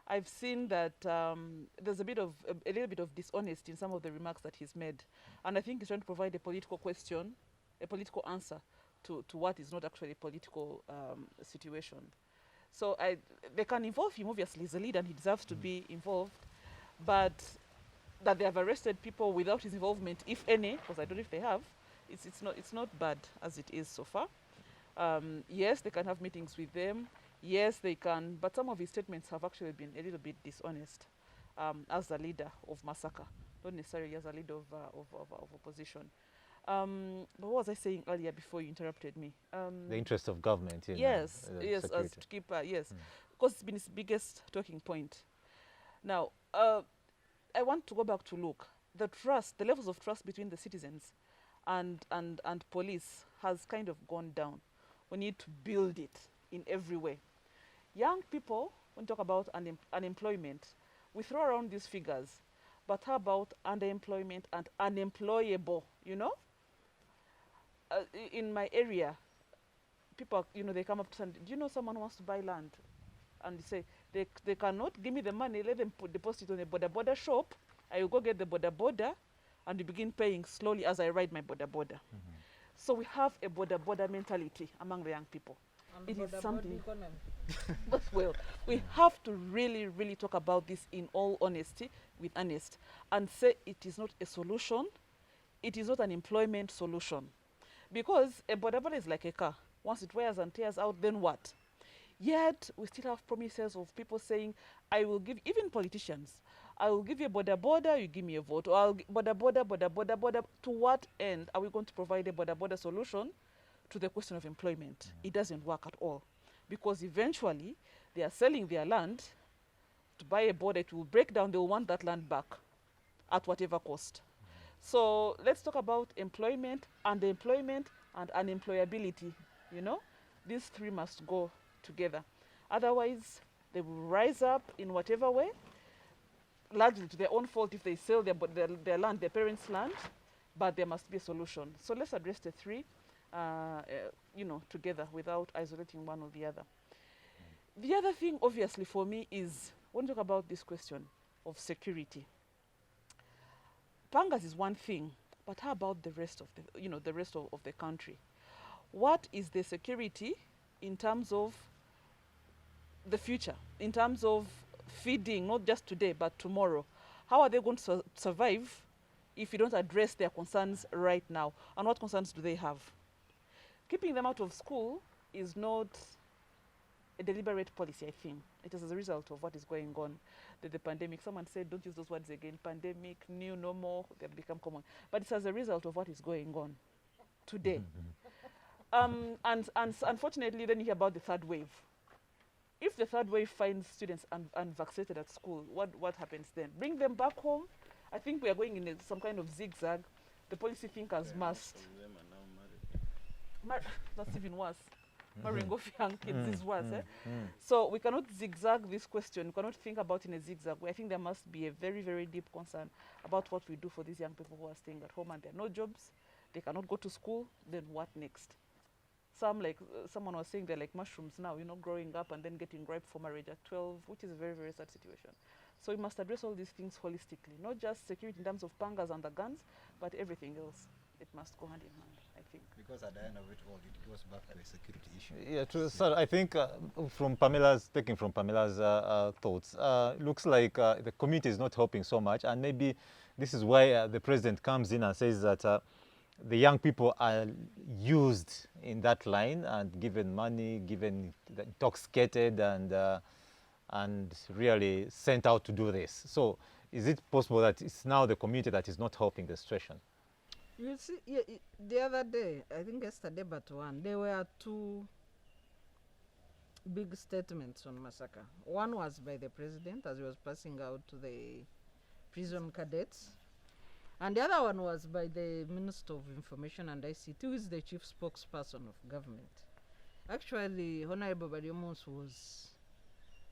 I've seen that there's a little bit of dishonesty in some of the remarks that he's made, and I think he's trying to provide a political question, a political answer to what is not actually a political situation. So they can involve him. Obviously, he's a leader and he deserves to be involved, but that they have arrested people without his involvement, if any, because I don't know if they have, it's not bad as it is so far. Yes, they can have meetings with them. Yes, they can, but some of his statements have actually been a little bit dishonest as the leader of Masaka, not necessarily as a leader of opposition. But what was I saying earlier before you interrupted me? The interest of government. Yes, as to keep, yes, because it's been his biggest talking point. Now, I want to go back to Luke. The levels of trust between the citizens and police has kind of gone down. We need to build it in every way. Young people, when we talk about unemployment, we throw around these figures, but how about underemployment and unemployable, you know? In my area, people, you know, they come up to say, do you know someone who wants to buy land? And they say, they cannot give me the money, let them deposit on a border shop. I will go get the border, and we begin paying slowly as I ride my border. So we have a border mentality among the young people. And It is border something. economy. But well, we have to really, really talk about this in all honesty, with honest, and say it is not a solution. It is not an employment solution. Because a border is like a car. Once it wears and tears out, then what? Yet, we still have promises of people saying, I will give, even politicians, I will give you a border, you give me a vote. Or I'll border. To what end are we going to provide a border solution to the question of employment? It doesn't work at all. Because eventually, they are selling their land to buy a border. It will break down. They will want that land back at whatever cost. So let's talk about employment, underemployment, and unemployability. You know, these three must go together. Otherwise, they will rise up in whatever way, largely to their own fault if they sell their land, their parents' land, but there must be a solution. So let's address the three, you know, together without isolating one or the other. The other thing, obviously, for me is when we talk about this question of security. Pangas is one thing, but how about the rest of the, you know, the rest of the country? What is the security in terms of the future, in terms of feeding, not just today, but tomorrow? How are they going to survive if you don't address their concerns right now? And what concerns do they have? Keeping them out of school is not a deliberate policy, I think. It is as a result of what is going on. The pandemic, someone said, don't use those words again, pandemic, new normal, they've become common. But it's as a result of what is going on today. And unfortunately, then you hear about the third wave. If the third wave finds students unvaccinated at school, what happens then? Bring them back home? I think we are going in some kind of zigzag. The policy thinkers must. That's even worse. Marrying off young kids is worse. So we cannot zigzag this question. We cannot think about in a zigzag way. I think there must be a very, very deep concern about what we do for these young people who are staying at home and there are no jobs. They cannot go to school. Then what next? Some, like someone was saying, they're like mushrooms now, you know, growing up and then getting ripe for marriage at 12, which is a very, very sad situation. So we must address all these things holistically, not just security in terms of pangas and the guns, but everything else. It must go hand in hand, I think. Because at the end of it all, it goes back to a security issue. Yeah, true. So I think taking from Pamela's thoughts, looks like the community is not helping so much, and maybe this is why the president comes in and says that the young people are used in that line and given money, given intoxicated and really sent out to do this. So is it possible that it's now the community that is not helping the situation? You see, yeah, the other day, I think yesterday but one, there were two big statements on Masaka. One was by the president as he was passing out to the prison cadets. And the other one was by the Minister of Information and ICT, who is the chief spokesperson of government. Actually, Honorable Bariomus was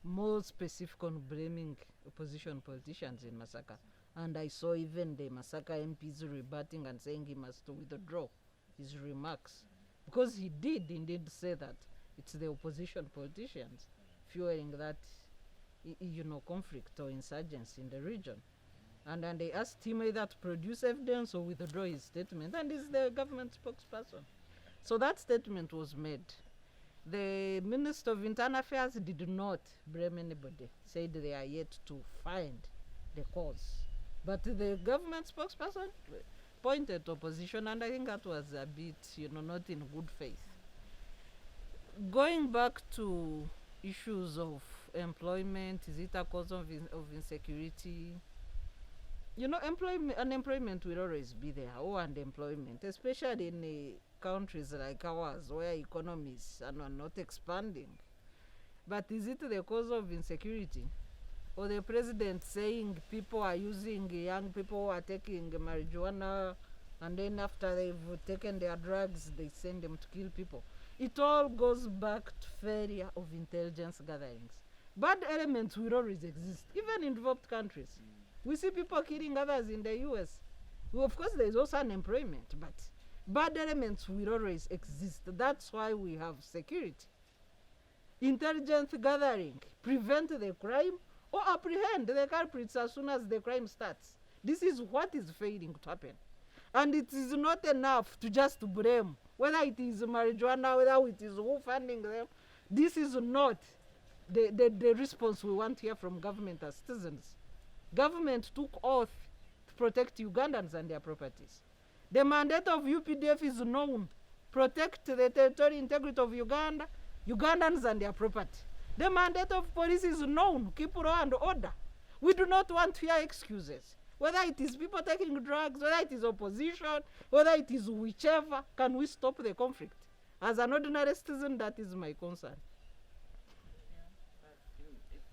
more specific on blaming opposition politicians in Masaka. And I saw even the Masaka MPs rebutting and saying he must withdraw his remarks. Because he did indeed say that it's the opposition politicians fueling that, you know, conflict or insurgency in the region. And then they asked him either to produce evidence or withdraw his statement, and he's the government spokesperson. So that statement was made. The Minister of Internal Affairs did not blame anybody, said they are yet to find the cause. But the government spokesperson pointed to opposition, and I think that was a bit, you know, not in good faith. Going back to issues of employment, is it a cause of insecurity? You know, unemployment will always be there, or underemployment, especially in countries like ours where economies are not expanding. But is it the cause of insecurity? Or the president saying people are using, young people who are taking marijuana, and then after they've taken their drugs, they send them to kill people? It all goes back to failure of intelligence gatherings. Bad elements will always exist, even in developed countries. We see people killing others in the US. Well, of course, there is also unemployment, but bad elements will always exist. That's why we have security. Intelligence gathering, prevent the crime or apprehend the culprits as soon as the crime starts. This is what is failing to happen. And it is not enough to just blame, whether it is marijuana, whether it is who funding them. This is not the response we want here from government as citizens. Government took oath to protect Ugandans and their properties. The mandate of UPDF is known: protect the territorial integrity of Uganda, Ugandans and their property. The mandate of police is known: keep law and order. We do not want to hear excuses. Whether it is people taking drugs, whether it is opposition, whether it is whichever, can we stop the conflict? As an ordinary citizen, that is my concern.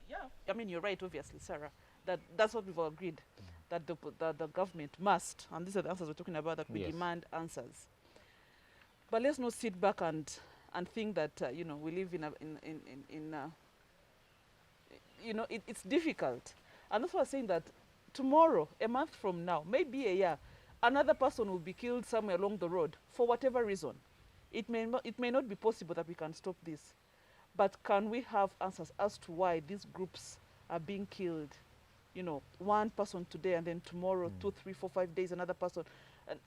Yeah, I mean, you're right, obviously, Sarah. That's what we've all agreed, that the government must, and these are the answers we're talking about, that we demand answers. But let's not sit back and think that, we live it's difficult. And that's why I'm saying that tomorrow, a month from now, maybe a year, another person will be killed somewhere along the road for whatever reason. It may not be possible that we can stop this. But can we have answers as to why these groups are being killed? One person today and then tomorrow, 2, 3, 4, 5 days, another person. And,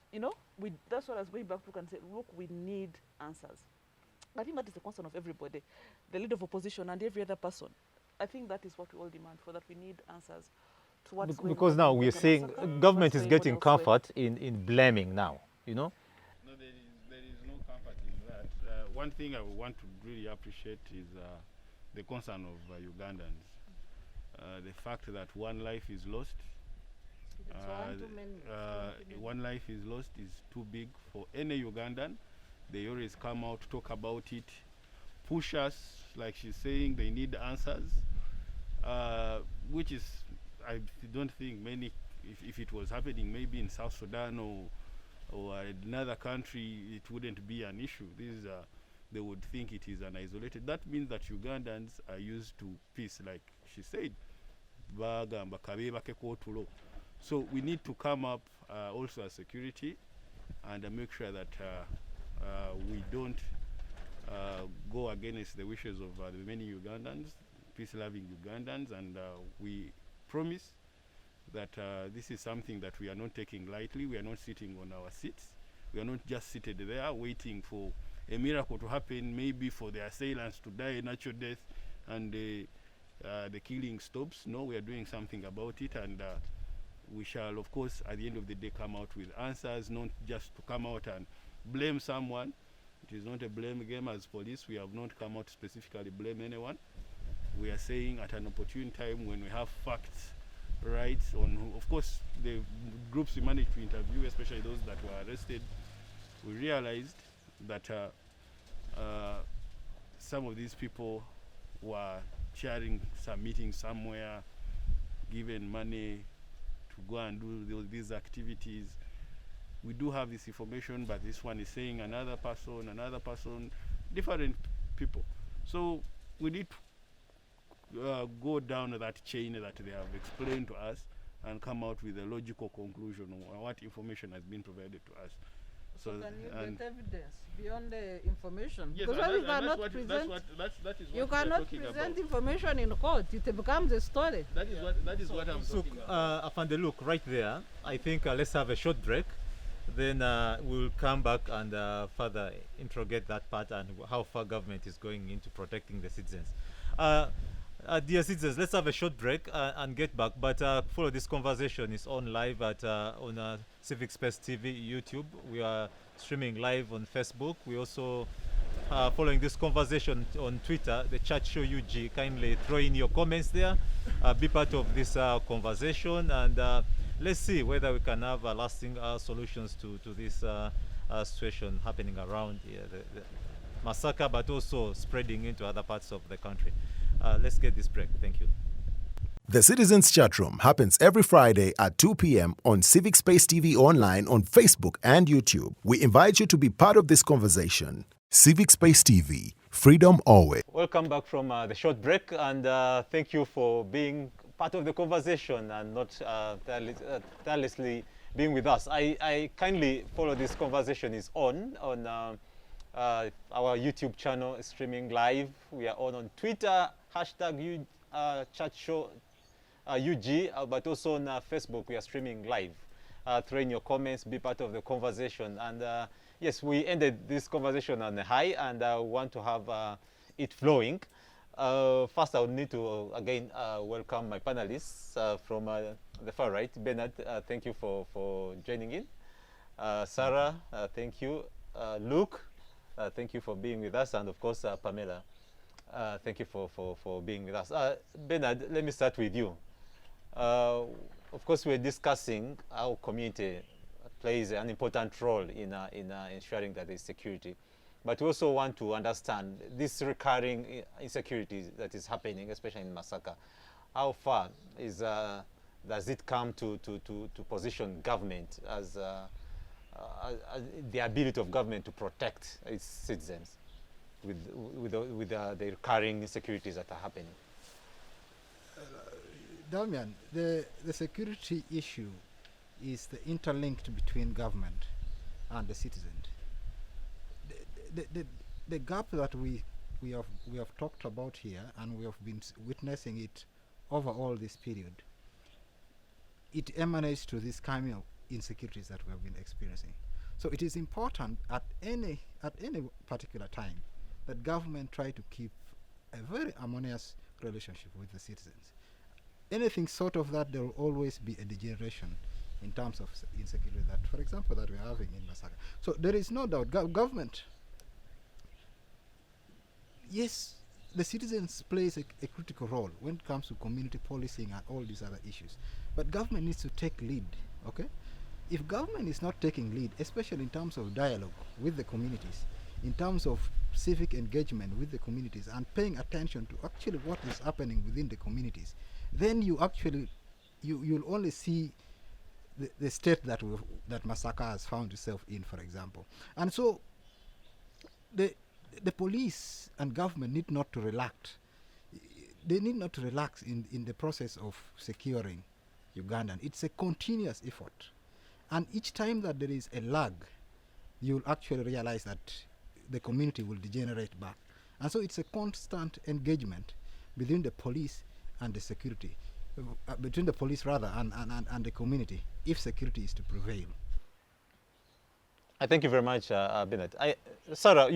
that's what I was going back to and say, look, we need answers. I think that is the concern of everybody, the leader of opposition and every other person. I think that is what we all demand for, that we need answers to what's going on. Because now we are saying government is getting comfort in blaming now, No, there is no comfort in that. One thing I want to really appreciate is the concern of Ugandans. The fact that one life is lost, one life is lost is too big for any Ugandan. They always come out, talk about it, push us, like she's saying, they need answers, which is, I don't think many, if it was happening maybe in South Sudan or another country, it wouldn't be an issue. They would think it is an isolated. That means that Ugandans are used to peace, like she said. So we need to come up also as security and make sure that we don't go against the wishes of the many Ugandans, peace-loving Ugandans, and we promise that this is something that we are not taking lightly. We are not sitting on our seats. We are not just seated there waiting for a miracle to happen, maybe for the assailants to die a natural death and the killing stops. No, we are doing something about it, and we shall, of course, at the end of the day, come out with answers, not just to come out and blame someone. It is not a blame game. As police, we have not come out to specifically blame anyone. We are saying at an opportune time, when we have facts, right, on, of course, the groups we managed to interview, especially those that were arrested, we realized that some of these people were sharing some meetings somewhere, given money to go and do these activities. We do have this information, but this one is saying another person, different people. So we need to go down that chain that they have explained to us and come out with a logical conclusion on what information has been provided to us. So can you get evidence beyond the information? Yes, because you cannot present, you cannot present information in court. It becomes a story. That is what I'm talking about. Afande, look, right there, I think let's have a short break. Then we'll come back and further interrogate that part and how far government is going into protecting the citizens. Dear citizens, let's have a short break and get back. But follow this conversation is on live at on Civic Space TV YouTube. We are streaming live on Facebook. We also following this conversation on Twitter, the Chat Show UG. Kindly throw in your comments there. Be part of this conversation, and let's see whether we can have lasting solutions to this situation happening around the Masaka, but also spreading into other parts of the country. Let's get this break. Thank you. The Citizens Chatroom happens every Friday at 2 p.m. on Civic Space TV Online on Facebook and YouTube. We invite you to be part of this conversation. Civic Space TV, freedom always. Welcome back from the short break, and thank you for being part of the conversation and not tirelessly being with us. I kindly follow this conversation is on our YouTube channel, streaming live. We are on Twitter, hashtag chat show UG, but also on Facebook. We are streaming live. Throw in your comments, be part of the conversation. And yes, we ended this conversation on a high, and I want to have it flowing. First, I would need to again welcome my panelists from the far right. Benard, thank you for joining in. Sarah, thank you. Luke, thank you for being with us, and of course, Pamela, thank you for being with us. Benard, let me start with you. Of course, we're discussing how community plays an important role in ensuring that there's security. But we also want to understand this recurring insecurity that is happening, especially in Masaka. How far does it come to position government as the ability of government to protect its citizens with the recurring insecurities that are happening? Damian, the security issue is the interlinked between government and the citizen. The gap that we have talked about here, and we have been witnessing it over all this period, it emanates to this kind of insecurities that we have been experiencing. So it is important at any particular time that government try to keep a very harmonious relationship with the citizens. Anything sort of that, there will always be a degeneration in terms of insecurity that, for example, that we're having in Masaka. So there is no doubt government, yes, the citizens plays a critical role when it comes to community policing and all these other issues. But government needs to take lead, okay? If government is not taking lead, especially in terms of dialogue with the communities, in terms of civic engagement with the communities and paying attention to actually what is happening within the communities, then you actually, you'll only see the state that Masaka has found itself in, for example. And so the police and government need not to relax. They need not to relax in the process of securing Ugandan. It's a continuous effort. And each time that there is a lag, you'll actually realize that the community will degenerate back. And so it's a constant engagement between the police and the security, between the police rather and the community, if security is to prevail. I thank you very much, Benard. Sarah,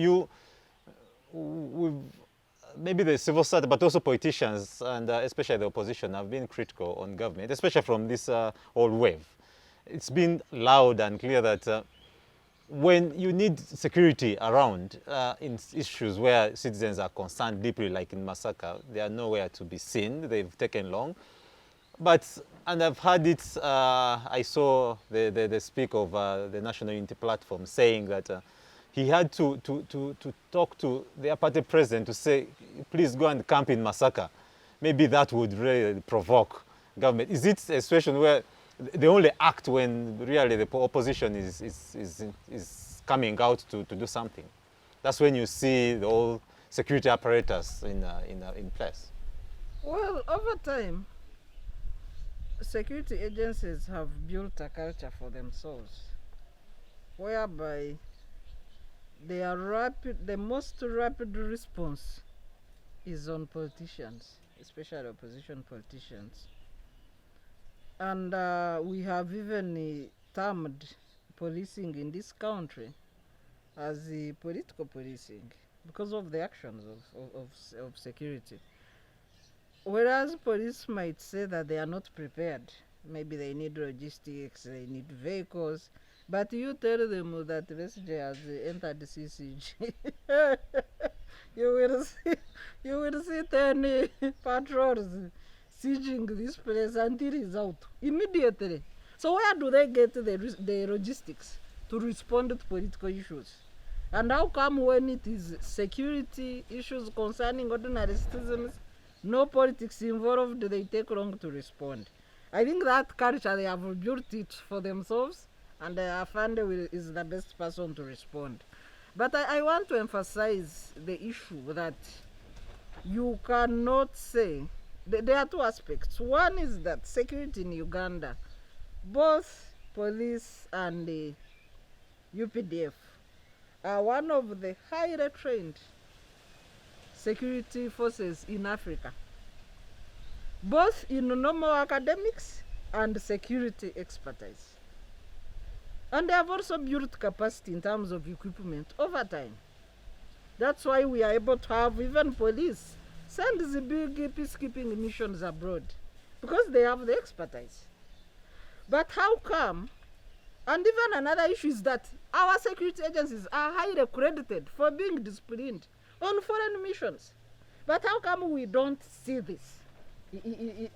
maybe the civil society, but also politicians and especially the opposition have been critical on government, especially from this old wave. It's been loud and clear that when you need security around in issues where citizens are concerned deeply, like in Masaka, they are nowhere to be seen. They've taken long. And I've heard it, I saw the speak of the National Unity Platform saying that he had to talk to the party president to say, please go and camp in Masaka. Maybe that would really provoke government. Is it a situation where they only act when really the opposition is coming out to do something? That's when you see the whole security apparatus in place. Well, over time, security agencies have built a culture for themselves whereby they are the most rapid response is on politicians, especially opposition politicians. And we have even termed policing in this country as the political policing because of the actions of security. Whereas police might say that they are not prepared, maybe they need logistics, they need vehicles, but you tell them that Owoyesigire has entered the CCG, you will see 10 patrols sieging this place until it's out immediately. So where do they get the logistics to respond to political issues? And how come when it is security issues concerning ordinary citizens, no politics involved, they take long to respond? I think that culture, they have built it for themselves, and Afande is the best person to respond. But I want to emphasize the issue that you cannot say, there are two aspects. One is that security in Uganda, both police and the UPDF, are one of the highly trained security forces in Africa, both in normal academics and security expertise. And they have also built capacity in terms of equipment over time. That's why we are able to have even police send the big peacekeeping missions abroad, because they have the expertise. But how come? And even another issue is that our security agencies are highly credited for being disciplined on foreign missions. But how come we don't see this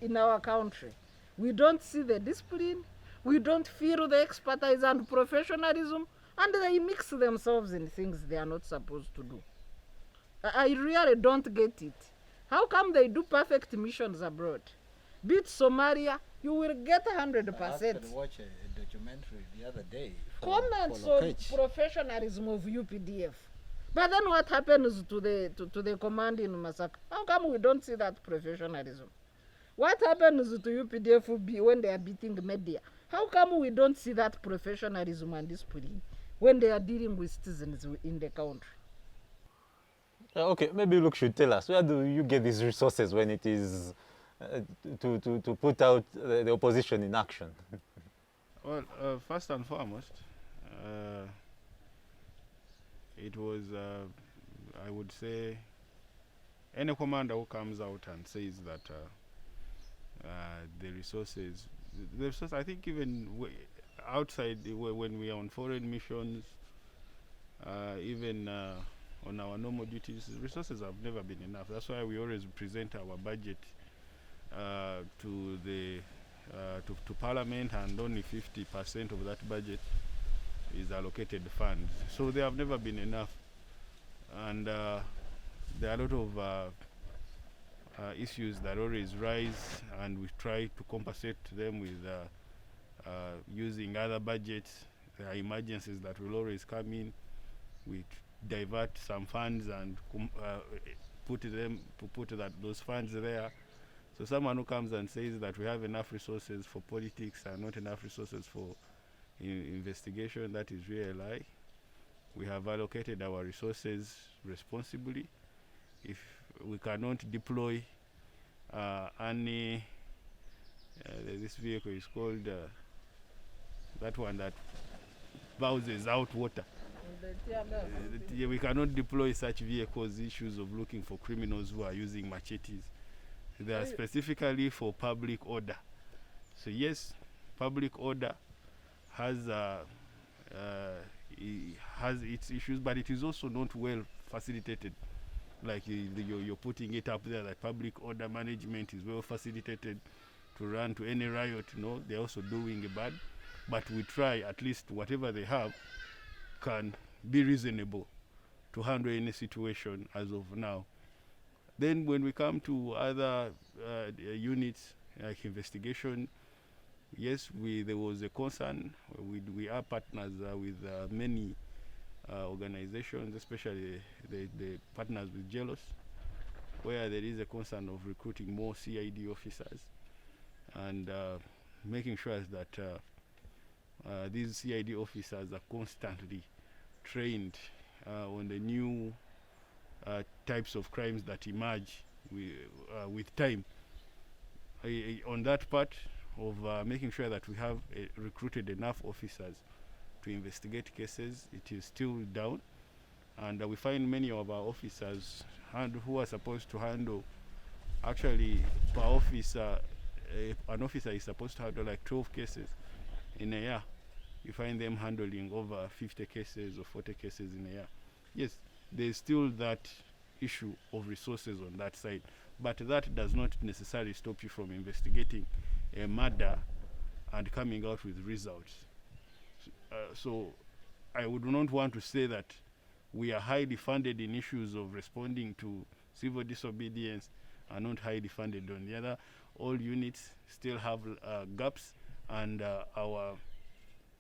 in our country? We don't see the discipline, we don't feel the expertise and professionalism, and they mix themselves in things they are not supposed to do. I really don't get it. How come they do perfect missions abroad? Be it Somalia, you will get 100%. I actually watched a documentary the other day. Comments on professionalism of UPDF. But then what happens to the command in Masaka? How come we don't see that professionalism? What happens to UPDF when they are beating media? How come we don't see that professionalism and discipline when they are dealing with citizens in the country? Okay, maybe Luke should tell us, where do you get these resources when it is to put out the opposition in action? Well, first and foremost, it was, I would say, any commander who comes out and says that the resources, I think even outside, when we are on foreign missions, even on our normal duties, resources have never been enough. That's why we always present our budget to the to Parliament, and only 50% of that budget is allocated funds. So they have never been enough, and there are a lot of issues that always rise, and we try to compensate them with using other budgets. There are emergencies that will always come in. We divert some funds and put those funds there. So someone who comes and says that we have enough resources for politics and not enough resources for investigation, that is really a lie. We have allocated our resources responsibly. If we cannot deploy any, this vehicle is called that one that bowses out water. We cannot deploy such vehicles. Issues of looking for criminals who are using machetes, they are specifically for public order. So yes, public order has its issues, but it is also not well facilitated. Like you're putting it up there that public order management is well facilitated to run to any riot. No, they're also doing bad, but we try at least whatever they have can be reasonable to handle any situation as of now. Then when we come to other units like investigation, yes, there was a concern. We are partners with many organizations, especially the partners with JELOS, where there is a concern of recruiting more CID officers and making sure that these CID officers are constantly trained on the new types of crimes that emerge with time. On that part of making sure that we have recruited enough officers to investigate cases, it is still down, and we find many of our officers who are supposed to handle, actually per officer, an officer is supposed to handle like 12 cases in a year. You find them handling over 50 cases or 40 cases in a year. Yes, there's still that issue of resources on that side, but that does not necessarily stop you from investigating a murder and coming out with results. So I would not want to say that we are highly funded in issues of responding to civil disobedience and not highly funded on the other. All units still have gaps, and our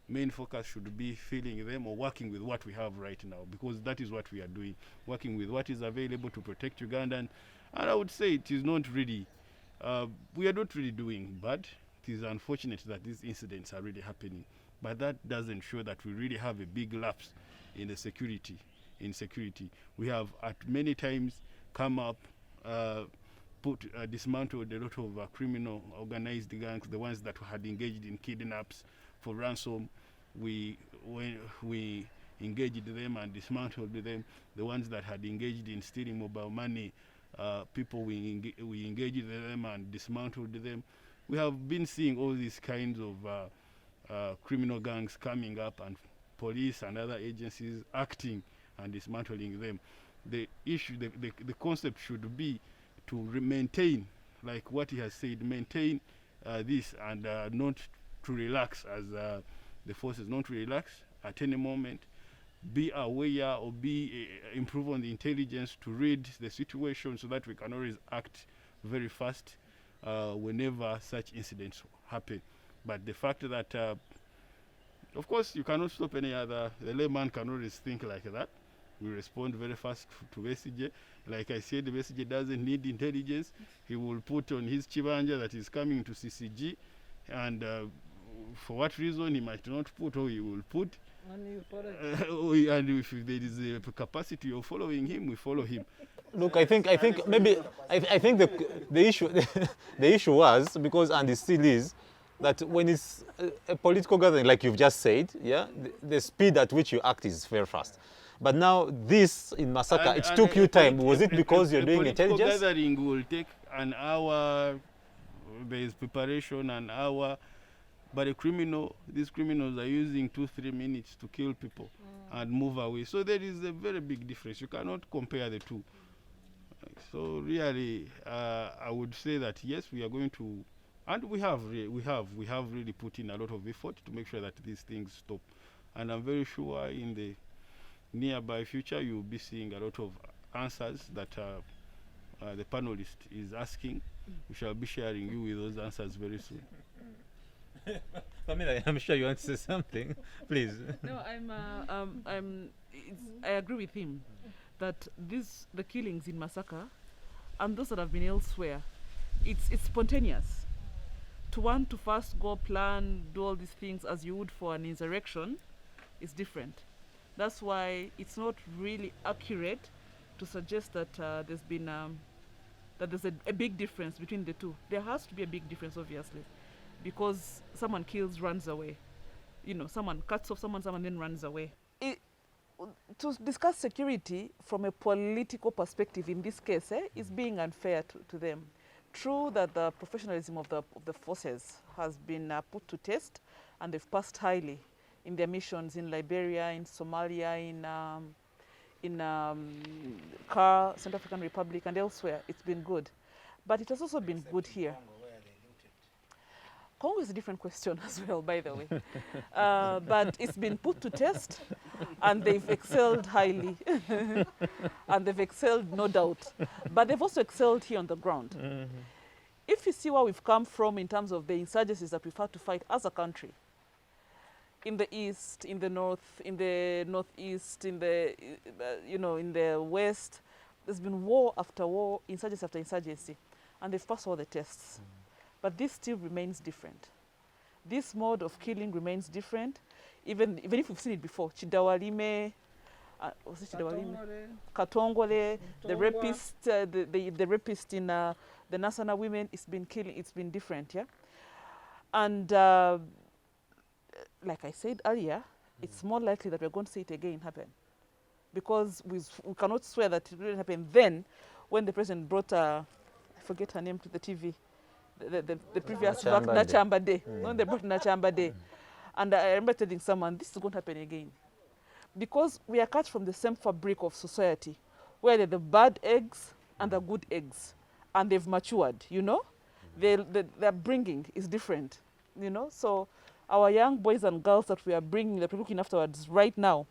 main focus should be filling them or working with what we have right now, because that is what we are doing, working with what is available to protect Ugandan. And I would say it is not really, we are not really doing bad. It is unfortunate that these incidents are really happening, but that doesn't show that we really have a big lapse in the security. We have at many times come up, dismantled a lot of criminal organized gangs, the ones that had engaged in kidnaps for ransom. We engaged them and dismantled them. The ones that had engaged in stealing mobile money, people we engaged them and dismantled them. We have been seeing all these kinds of criminal gangs coming up, and police and other agencies acting and dismantling them. The issue, the concept should be to maintain, like what he has said, maintain this and not to relax as the forces, not to relax at any moment. Be aware or improve on the intelligence to read the situation so that we can always act very fast whenever such incidents happen. But the fact that, of course, you cannot stop any other, the layman can always think like that. We respond very fast to Besigye. Like I said, Besigye doesn't need intelligence. He will put on his chibanja that is coming to CCG, and for what reason he might not put, or he will put. And if there is a capacity of following him, we follow him. Look, I think maybe the issue the issue was, because, and it still is, that when it's a political gathering, like you've just said, yeah, the speed at which you act is very fast. But now this in Masaka, it took you time. Was it because you're doing intelligence? The gathering will take an hour. There is preparation, an hour. But these criminals are using 2-3 minutes to kill people and move away. So there is a very big difference. You cannot compare the two. So really, I would say that yes, we are going to, and we have really put in a lot of effort to make sure that these things stop. And I'm very sure in the nearby future you will be seeing a lot of answers that the panelist is asking. We shall be sharing you with those answers very soon. Pamela, I'm sure you want to say something. Please. No, I agree with him that the killings in Masaka and those that have been elsewhere, it's spontaneous. To want to first go plan, do all these things as you would for an insurrection is different. That's why it's not really accurate to suggest that there's been that there's a big difference between the two. There has to be a big difference, obviously, because someone kills, runs away. You know, someone cuts off someone then runs away. To discuss security from a political perspective in this case is being unfair to them. True that the professionalism of the forces has been put to test, and they've passed highly in their missions in Liberia, in Somalia, in Central African Republic and elsewhere. It's been good. But it has also been good here. Congo is a different question as well, by the way. But it's been put to test, and they've excelled highly. And they've excelled, no doubt. But they've also excelled here on the ground. Mm-hmm. If you see where we've come from in terms of the insurgencies that we've had to fight as a country, in the east, in the north, in the northeast, in the, in the west, there's been war after war, insurgency after insurgency, and they've passed all the tests. But this still remains different. This mode of killing remains different, even if we've seen it before. Chidawalime, was it Chidawalime? Katongole, the rapist, the rapist in the Nasana women, it's been killing, it's been different, yeah? And like I said earlier, it's more likely that we're going to see it again happen. Because we cannot swear that it didn't happen then, when the president brought, I forget her name, to the TV, the previous Nachamba Day. When they brought Nachamba Day. And I remember telling someone, this is going to happen again. Because we are cut from the same fabric of society, where they're the bad eggs and the good eggs. And they've matured, you know? Their bringing is different, you know? So our young boys and girls that we are bringing, that we're looking afterwards right now,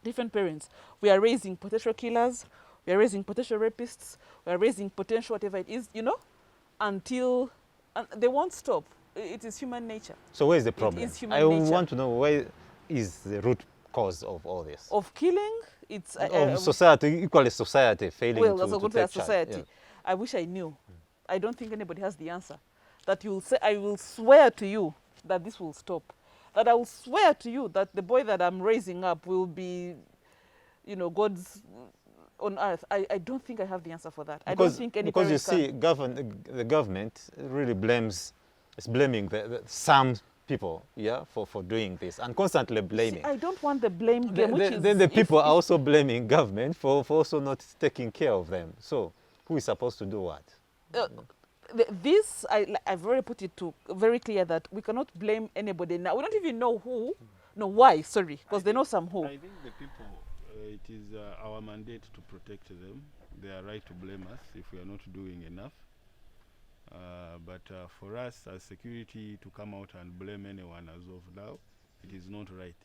different parents, we are raising potential killers, we are raising potential rapists, we are raising potential whatever it is, you know? Until they won't stop. it is human nature. So where is the problem? is human I nature. want to know where is the root cause of all this? Of killing, it's Of society, equally society failing well, to as a good take charge. society. Yeah. I wish I knew. I don't think anybody has the answer. That you will say, I will swear to you that this will stop. That I will swear to you that the boy that I'm raising up will be, you know, God's on earth. I don't think I have the answer for that. I don't think any because you parent can. see, the government really is blaming some people, yeah, for doing this and constantly blaming. See, I don't want the blame game. Then the people are also blaming government for also not taking care of them. So who is supposed to do what? I've already put it to very clear that we cannot blame anybody now. We don't even know who, no, why, sorry, because they know some who. I think the people, it is our mandate to protect them. They are right to blame us if we are not doing enough. But for us as security to come out and blame anyone as of now, it is not right.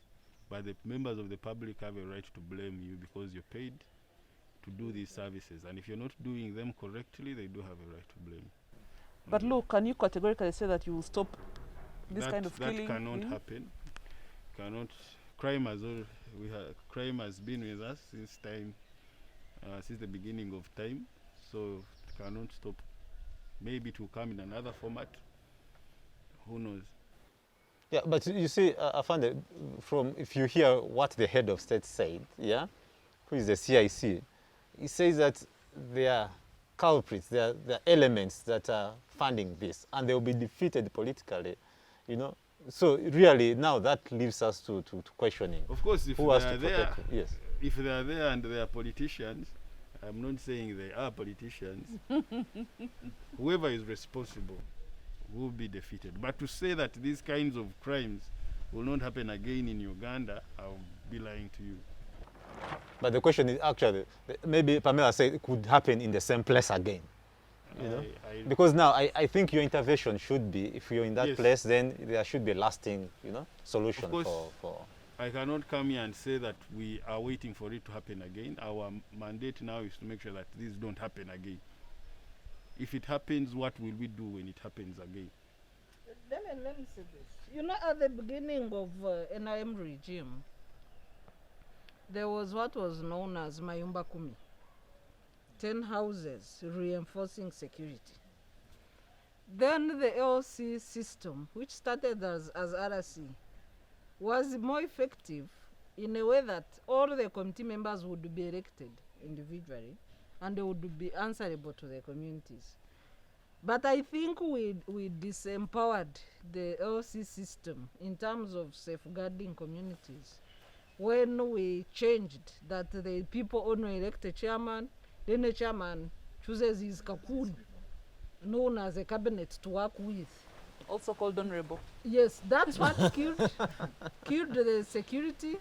But the members of the public have a right to blame you because you're paid to do these services. And if you're not doing them correctly, they do have a right to blame. But look, can you categorically say that you will stop this kind of killing? That cannot happen. Crime has been with us since time, since the beginning of time. So it cannot stop. Maybe it will come in another format. Who knows? Yeah, but you see, I found that if you hear what the head of state said, yeah, who is the CIC, he says that there are culprits, there are elements that are funding this, and they will be defeated politically, you know. So really, now that leaves us to questioning. Of course, if who has they to are there, protect it? Yes. if they are there and they are politicians, I'm not saying they are politicians. Whoever is responsible will be defeated. But to say that these kinds of crimes will not happen again in Uganda, I'll be lying to you. But the question is actually, maybe Pamela said it could happen in the same place again. You know? Because now I think your intervention should be, if you're in that Yes. place, then there should be a lasting, you know, solution Of course, for. I cannot come here and say that we are waiting for it to happen again. Our mandate now is to make sure that these don't happen again. If it happens, what will we do when it happens again? Let me say this. You know, at the beginning of NIM regime, there was what was known as Mayumba Kumi. 10 houses reinforcing security. Then the LC system, which started as RC, was more effective in a way that all the committee members would be elected individually and they would be answerable to the communities. But I think we disempowered the LC system in terms of safeguarding communities when we changed that the people only elect a chairman, then the chairman chooses his kakun, known as a cabinet, to work with. Also called honorable. Yes, that's what killed the security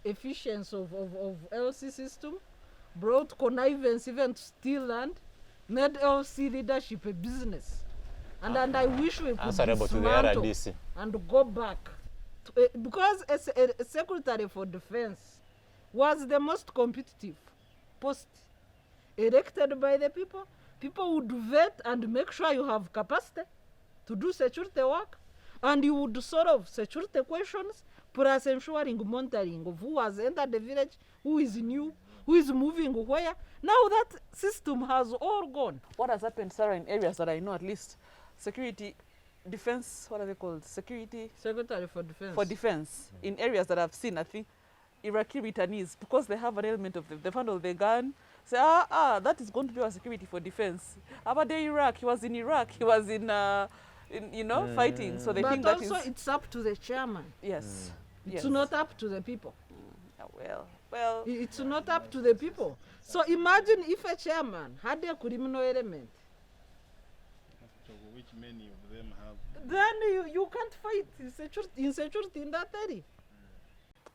efficiency of LC system, brought connivance even to steal land, made LC leadership a business. And I wish we could Answerable to the dismantle RDC. and go back. To, because a Secretary for Defense was the most competitive post elected by the people. People would vet and make sure you have capacity to do security work, and you would sort of security questions, plus ensuring monitoring of who has entered the village, who is new, who is moving where. Now that system has all gone. What has happened, Sarah, in areas that I know at least, security, defense, what are they called? Security Secretary for Defense. for defense. In areas that I've seen, I think, Iraqi returnees, because they have an element of they handle the gun, say, that is going to be our security for defense. About Iraq, he was in Iraq, he was in fighting. So they but think that also is, it's up to the chairman. yes. It's yes. not up to the people. Well, It's not up to the people. So imagine if a chairman had a criminal element, Which many of them have. then you can't fight insecurity in that area.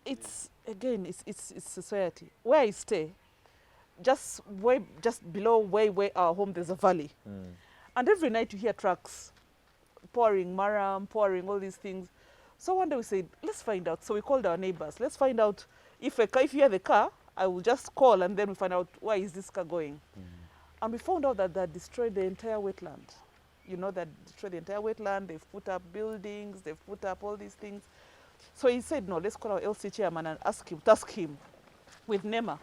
it's again, it's society. Where I stay, just below where our home, there's a valley, and every night you hear trucks pouring maram, pouring all these things. So one day we said, let's find out. So we called our neighbors. Let's find out if you hear the car, I will just call and then we find out where is this car going. And we found out that they destroyed the entire wetland. you know, that destroy the entire wetland. They've put up buildings. They've put up all these things. So he said, no, let's call our LC chairman and task him with NEMA.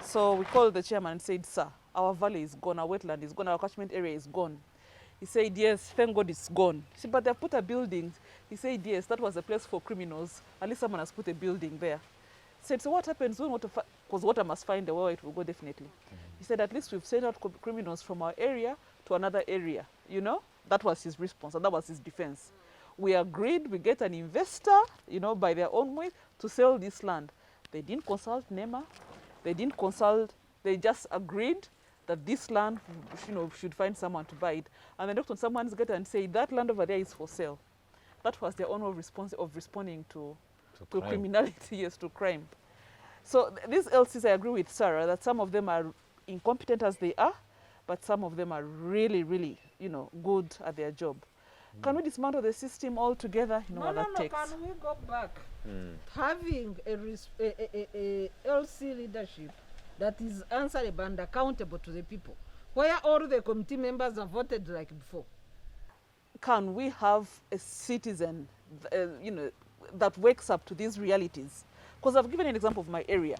So we called the chairman and said, sir, our valley is gone, our wetland is gone, our catchment area is gone. He said, yes, thank God it's gone. He said, but they've put a building. He said, yes, that was a place for criminals. At least someone has put a building there. He said, so what happens when water, because water must find a way, it will go definitely. He said, at least we've sent out criminals from our area to another area, you know? That was his response, and that was his defense. We agreed we get an investor, you know, by their own way to sell this land. They didn't consult NEMA. They didn't consult, they just agreed that this land, you know, should find someone to buy it. And then knocked on someone's gate and said, that land over there is for sale. That was their own of responding to criminality, yes, to crime. So these LCs, I agree with Sarah, that some of them are incompetent as they are, but some of them are really, really, you know, good at their job. Can we dismantle the system altogether? You know what that takes. Can we go back? Having a LC leadership that is answerable and accountable to the people, where all the committee members are voted like before. Can we have a citizen, you know, that wakes up to these realities? Because I've given an example of my area,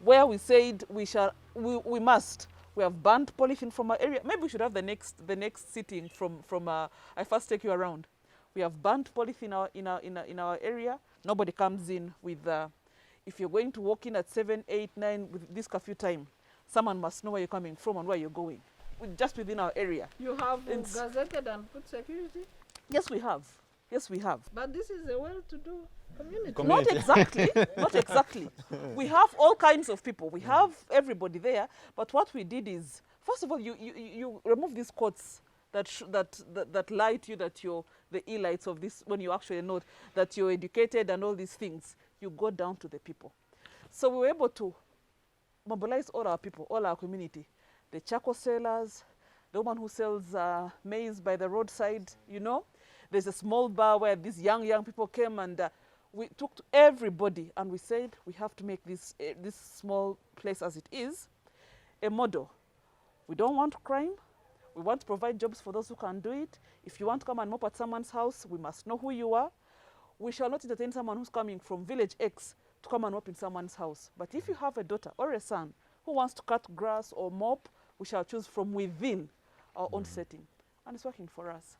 where we said we must. We have banned polythene from our area. Maybe we should have the next sitting from I first take you around. We have banned polythene in our area. Nobody comes in with, if you're going to walk in at 7, 8, 9 with this curfew time, someone must know where you're coming from and where you're going, just within our area. You have gazetted and put security? Yes, we have. Yes, we have. But this is a well-to-do community. Not exactly. Not exactly. We have all kinds of people. We have everybody there. But what we did is, first of all, you remove these quotes that lie to you that you're the elites of this, when you actually know that you're educated and all these things. You go down to the people. So we were able to mobilize all our people, all our community. The charcoal sellers, the woman who sells maize by the roadside, you know. There's a small bar where these young people came, and we took to everybody and we said we have to make this small place as it is a model. We don't want crime. We want to provide jobs for those who can do it. If you want to come and mop at someone's house, we must know who you are. We shall not entertain someone who's coming from village X to come and mop in someone's house. But if you have a daughter or a son who wants to cut grass or mop, we shall choose from within our own setting. And it's working for us.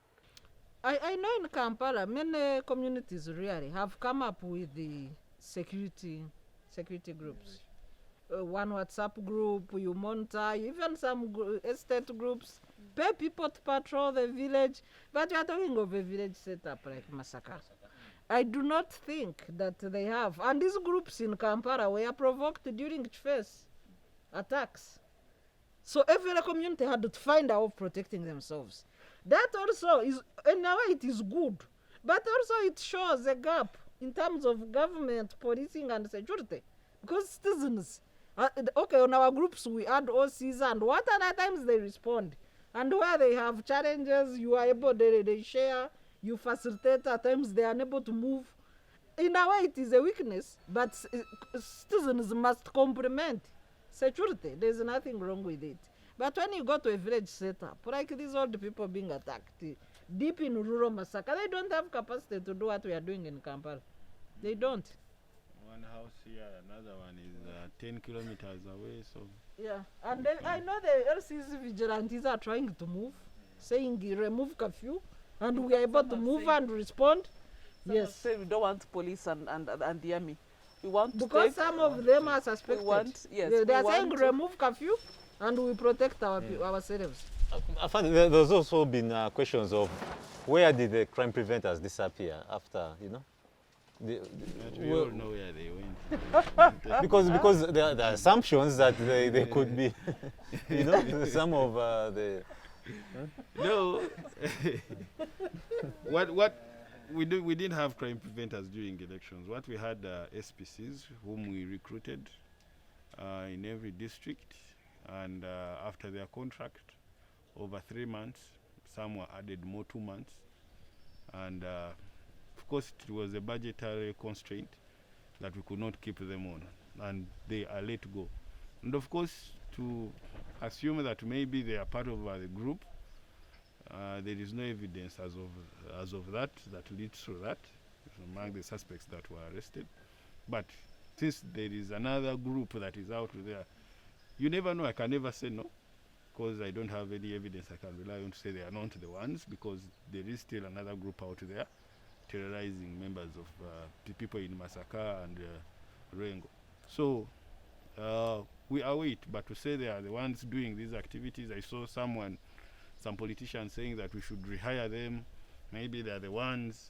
I know in Kampala, many communities really have come up with the security groups. One WhatsApp group, you monitor, even some estate groups, pay people to patrol the village. But we are talking of a village setup like Masaka. I do not think that they have. And these groups in Kampala were provoked during Chifes attacks. So every community had to find a way of protecting themselves. That also is, in a way, it is good. But also it shows a gap in terms of government, policing, and security. Because citizens, okay, on our groups we add OCs, and what other times they respond. And where they have challenges, you are able, they share, you facilitate, at times they are unable to move. In a way, it is a weakness, but citizens must complement security. There's nothing wrong with it. But when you go to a village setup, like these old people being attacked, deep in rural Masaka, they don't have capacity to do what we are doing in Kampala. They don't. One house here, another one is 10 kilometers away. So yeah, and then I know the LC's vigilantes are trying to move, saying remove curfew, and we are able to move and respond. Yes. Say we don't want police and the army. We want because some of them are suspected. They are saying remove curfew, and we protect ourselves. I find there's also been questions of where did the crime preventers disappear after, you know? We all know where they went. because there are assumptions that they could be, you know, some of the... No. What we didn't have crime preventers during elections. What we had SPCs whom we recruited in every district, and after their contract, over 3 months, some were added more 2 months, and of course it was a budgetary constraint that we could not keep them on, and they are let go. And of course, to assume that maybe they are part of the group, There is no evidence as of that leads to that among the suspects that were arrested. But since there is another group that is out there, you never know. I can never say no, because I don't have any evidence I can rely on to say they are not the ones, because there is still another group out there terrorizing members of people in Masaka and Rengo. So we await, but to say they are the ones doing these activities, I saw some politicians saying that we should rehire them. Maybe they are the ones.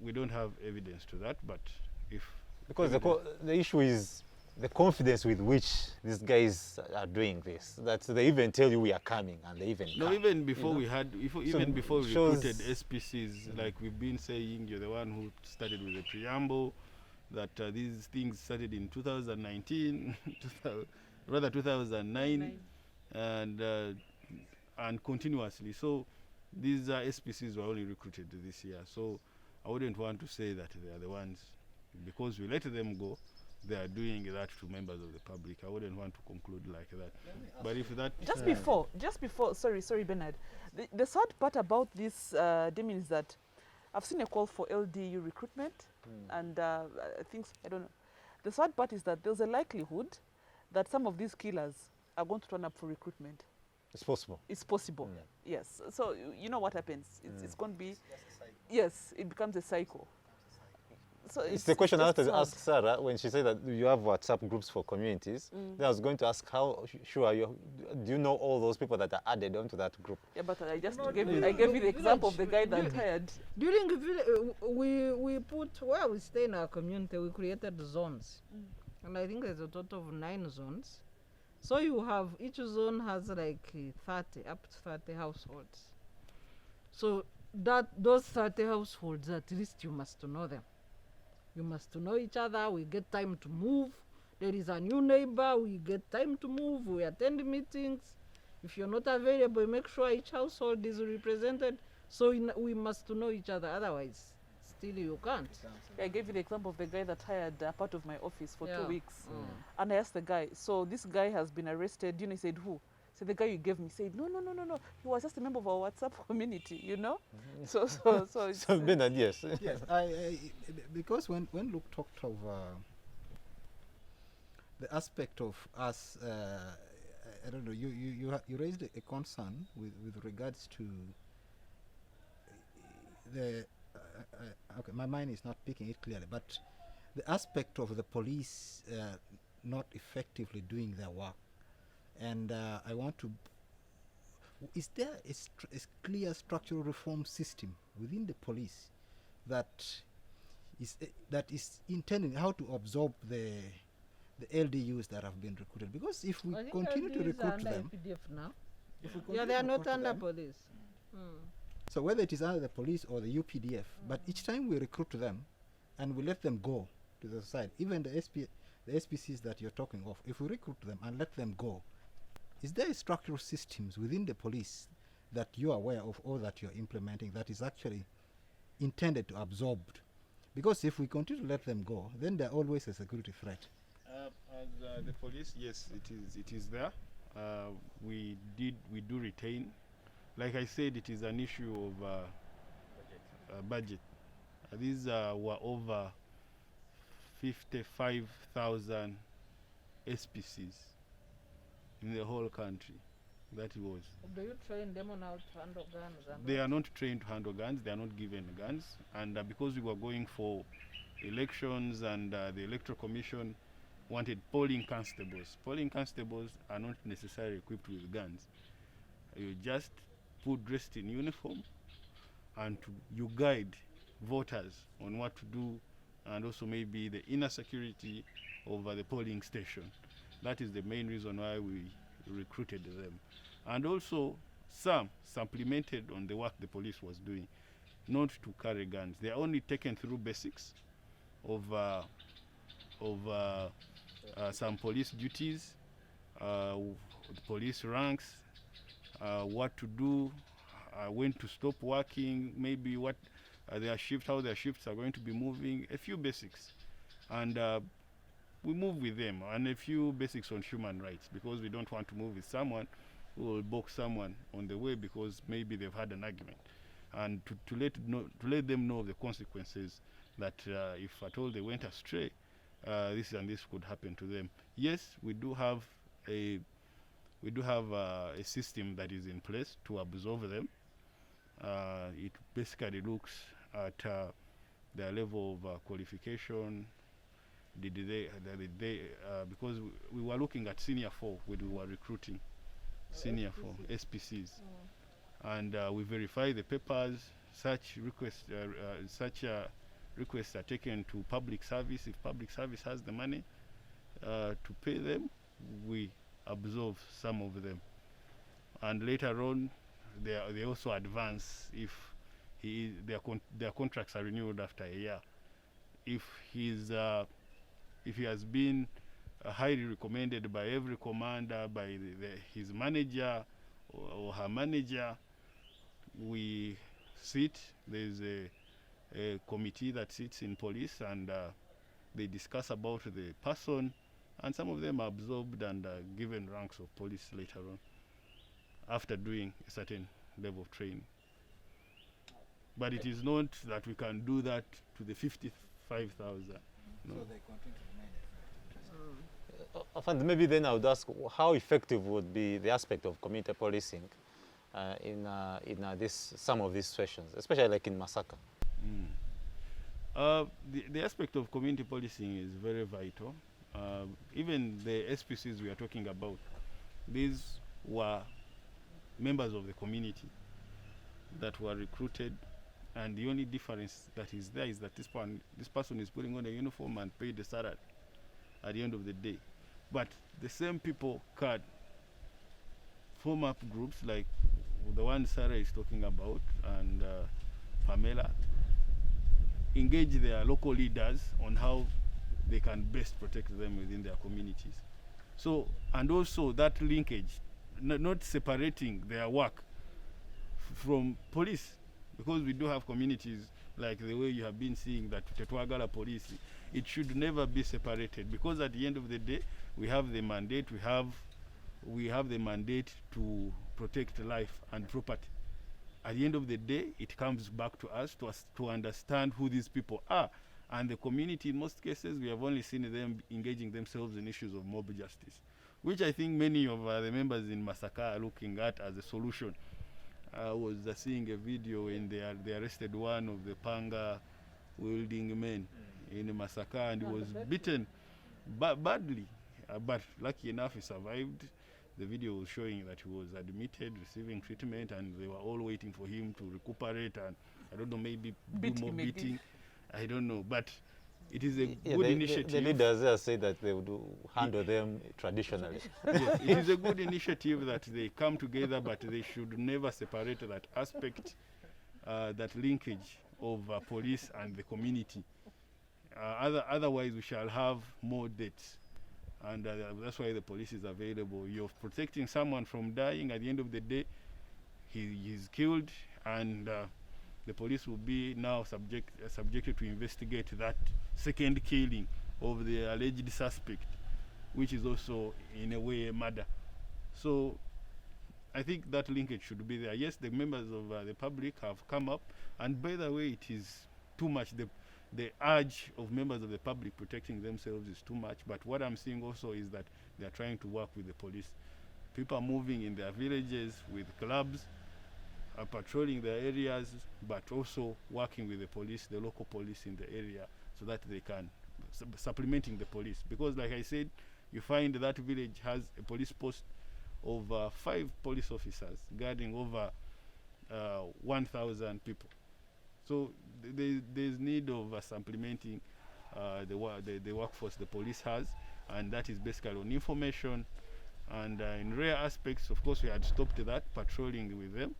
We don't have evidence to that, but if... Because the issue is the confidence with which these guys are doing this, that they even tell you we are coming, and they even no, come, even before you know? even before we recruited SPCs, like we've been saying, you're the one who started with the preamble, that these things started in 2019, rather 2009, and continuously. So these SPCs were only recruited this year. So I wouldn't want to say that they are the ones, because we let them go, they are doing that to members of the public. I wouldn't want to conclude like that. But if that... Just before, sorry, Benard. The sad part about this, Demi, is that I've seen a call for LDU recruitment, and I think, I don't know. The sad part is that there's a likelihood that some of these killers are going to turn up for recruitment. It's possible. It's possible, yes. So you know what happens. It's going to be, yes, it becomes a cycle. So it's the question I wanted to ask Sarah when she said that you have WhatsApp groups for communities. Then I was going to ask, how sure are you? Do you know all those people that are added onto that group? Yeah, but I just gave you the example of the guy that hired. During we put where we stay in our community, we created zones, and I think there's a total of 9 zones. So you have, each zone has like 30, up to 30 households. So those 30 households, at least you must know them. You must know each other. We get time to move. There is a new neighbor. We get time to move. We attend meetings. If you're not available, make sure each household is represented. So we must know each other. Otherwise, still you can't. I gave you the example of the guy that hired a part of my office for 2 weeks. And I asked the guy, so this guy has been arrested. You know, he said, who? So the guy you gave me said, no. He was just a member of our WhatsApp community, you know? So it's... So Benard, yes. Yes, because when Luke talked of the aspect of us, I don't know, you raised a concern with regards to the, okay, my mind is not picking it clearly, but the aspect of the police not effectively doing their work. And I want to, is there a clear structural reform system within the police that is intending how to absorb the LDUs that have been recruited? Because if we continue to recruit them, they are not under police. So whether it is under the police or the UPDF, but each time we recruit them and we let them go to the side, even the SPCs that you're talking of, if we recruit them and let them go, is there structural systems within the police that you are aware of or that you're implementing that is actually intended to absorb? Because if we continue to let them go, then they're always a security threat. As the police, yes, it is there. We do retain. Like I said, it is an issue of budget. These were over 55,000 SPCs in the whole country. That was. Do you train them on how to handle guns? They are not trained to handle guns. They are not given guns. And because we were going for elections and the Electoral Commission wanted polling constables. Polling constables are not necessarily equipped with guns. You just put dressed in uniform and you guide voters on what to do, and also maybe the inner security of the polling station. That is the main reason why we recruited them. And also some supplemented on the work the police was doing, not to carry guns. They are only taken through basics of some police duties, police ranks, what to do, when to stop working, maybe what their shift, how their shifts are going to be moving, a few basics. And we move with them, and a few basics on human rights, because we don't want to move with someone who will box someone on the way because maybe they've had an argument, and to let them know the consequences that if at all they went astray, this and this could happen to them. Yes, we do have a system that is in place to absolve them. It basically looks at their level of qualification. Did they because we were looking at senior 4 when we were recruiting senior 4 SPCs, and we verify the papers. Such requests are taken to public service. If public service has the money to pay them, we absolve some of them, and later on they also advance if their contracts are renewed after a year. If he has been highly recommended by every commander, by his manager or her manager, we sit. There's a committee that sits in police, and they discuss about the person, and some of them are absorbed and given ranks of police later on after doing a certain level of training. But it is not that we can do that to the 55,000. No. So they continue to remain And maybe then I would ask, how effective would be the aspect of community policing in some of these situations, especially like in Masaka? The aspect of community policing is very vital. Even the SPCs we are talking about, these were members of the community that were recruited, and the only difference that is there is that this person is putting on a uniform and paid the salary at the end of the day. But the same people can form up groups like the one Sarah is talking about, and Pamela, engage their local leaders on how they can best protect them within their communities. So, and also that linkage, not separating their work from police, because we do have communities like the way you have been seeing that Tetwagala police. It should never be separated, because at the end of the day, we have the mandate. We have the mandate to protect life and property. At the end of the day, it comes back to us to understand who these people are. And the community, in most cases, we have only seen them engaging themselves in issues of mob justice, which I think many of the members in Masaka are looking at as a solution. I was seeing a video when they arrested one of the panga wielding men in Masaka, and he was beaten badly, but lucky enough he survived. The video was showing that he was admitted, receiving treatment, and they were all waiting for him to recuperate, and I don't know, maybe do more beating. I don't know, but it is a good initiative. The leaders there say that they would handle them traditionally. Yes, it is a good initiative that they come together, but they should never separate that aspect, that linkage of police and the community. Otherwise, we shall have more deaths, and that's why the police is available. You're protecting someone from dying. At the end of the day, he's killed, and the police will be now subjected to investigate that second killing of the alleged suspect, which is also in a way a murder. So I think that linkage should be there. Yes, the members of the public have come up, and by the way, it is too much. The urge of members of the public protecting themselves is too much, but what I'm seeing also is that they are trying to work with the police. People are moving in their villages with clubs, patrolling their areas, but also working with the police, the local police in the area, so that they can supplementing the police. Because like I said, you find that village has a police post of 5 police officers guarding over 1,000 people. So there's need of supplementing the workforce the police has, and that is basically on information. And in rare aspects, of course, we had stopped that, patrolling with them.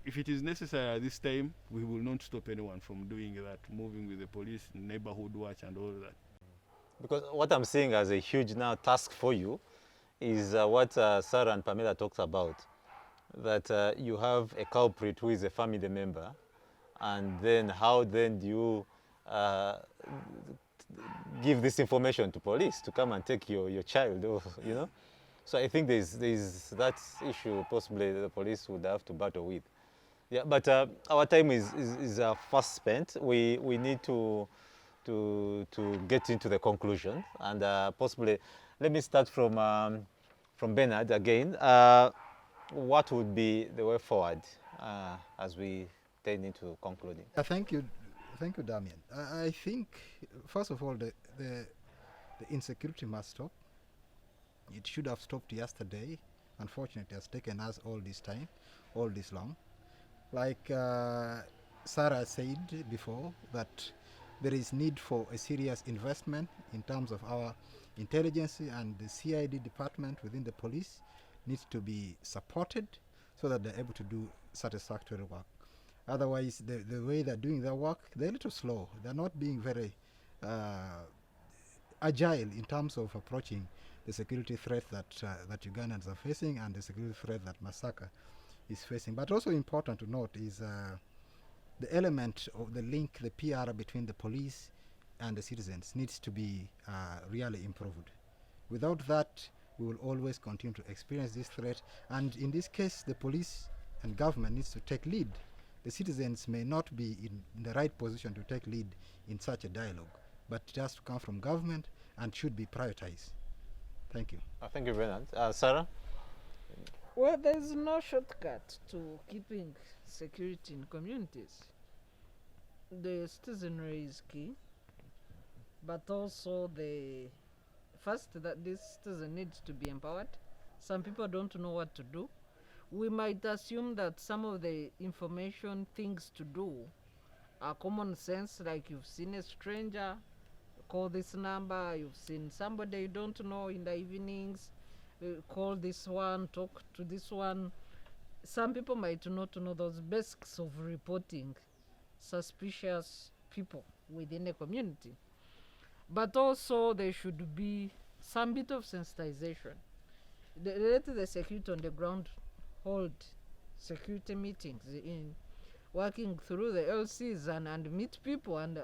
If it is necessary at this time, we will not stop anyone from doing that, moving with the police, neighborhood watch and all that. Because what I'm seeing as a huge now task for you is what Sarah and Pamela talked about, that you have a culprit who is a family member, and then how then do you give this information to police to come and take your child, you know? So I think there's that issue possibly the police would have to battle with. Yeah, but our time is fast spent. We need to get into the conclusion, and possibly let me start from Benard again. What would be the way forward as we tend into concluding? Thank you, Damian. I think first of all the insecurity must stop. It should have stopped yesterday. Unfortunately, it has taken us all this time, all this long. Like Sarah said before, that there is need for a serious investment in terms of our intelligence, and the CID department within the police needs to be supported so that they're able to do satisfactory work. Otherwise, the way they're doing their work, they're a little slow. They're not being very agile in terms of approaching the security threat that Ugandans are facing, and the security threat that Masaka is facing. But also important to note is the element of the link, the PR between the police and the citizens needs to be really improved. Without that, we will always continue to experience this threat, and in this case, the police and government needs to take lead. The citizens may not be in the right position to take lead in such a dialogue, but it has to come from government and should be prioritized. Thank you. Thank you, Benard. Sarah? Well, there's no shortcut to keeping security in communities. The citizenry is key, but also first that this citizen needs to be empowered. Some people don't know what to do. We might assume that some of the information, things to do, are common sense, like you've seen a stranger, call this number, you've seen somebody you don't know in the evenings, call this one, talk to this one. Some people might not know those basics of reporting suspicious people within a community. But also there should be some bit of sensitization. Let the security on the ground hold security meetings in working through the LCs and meet people and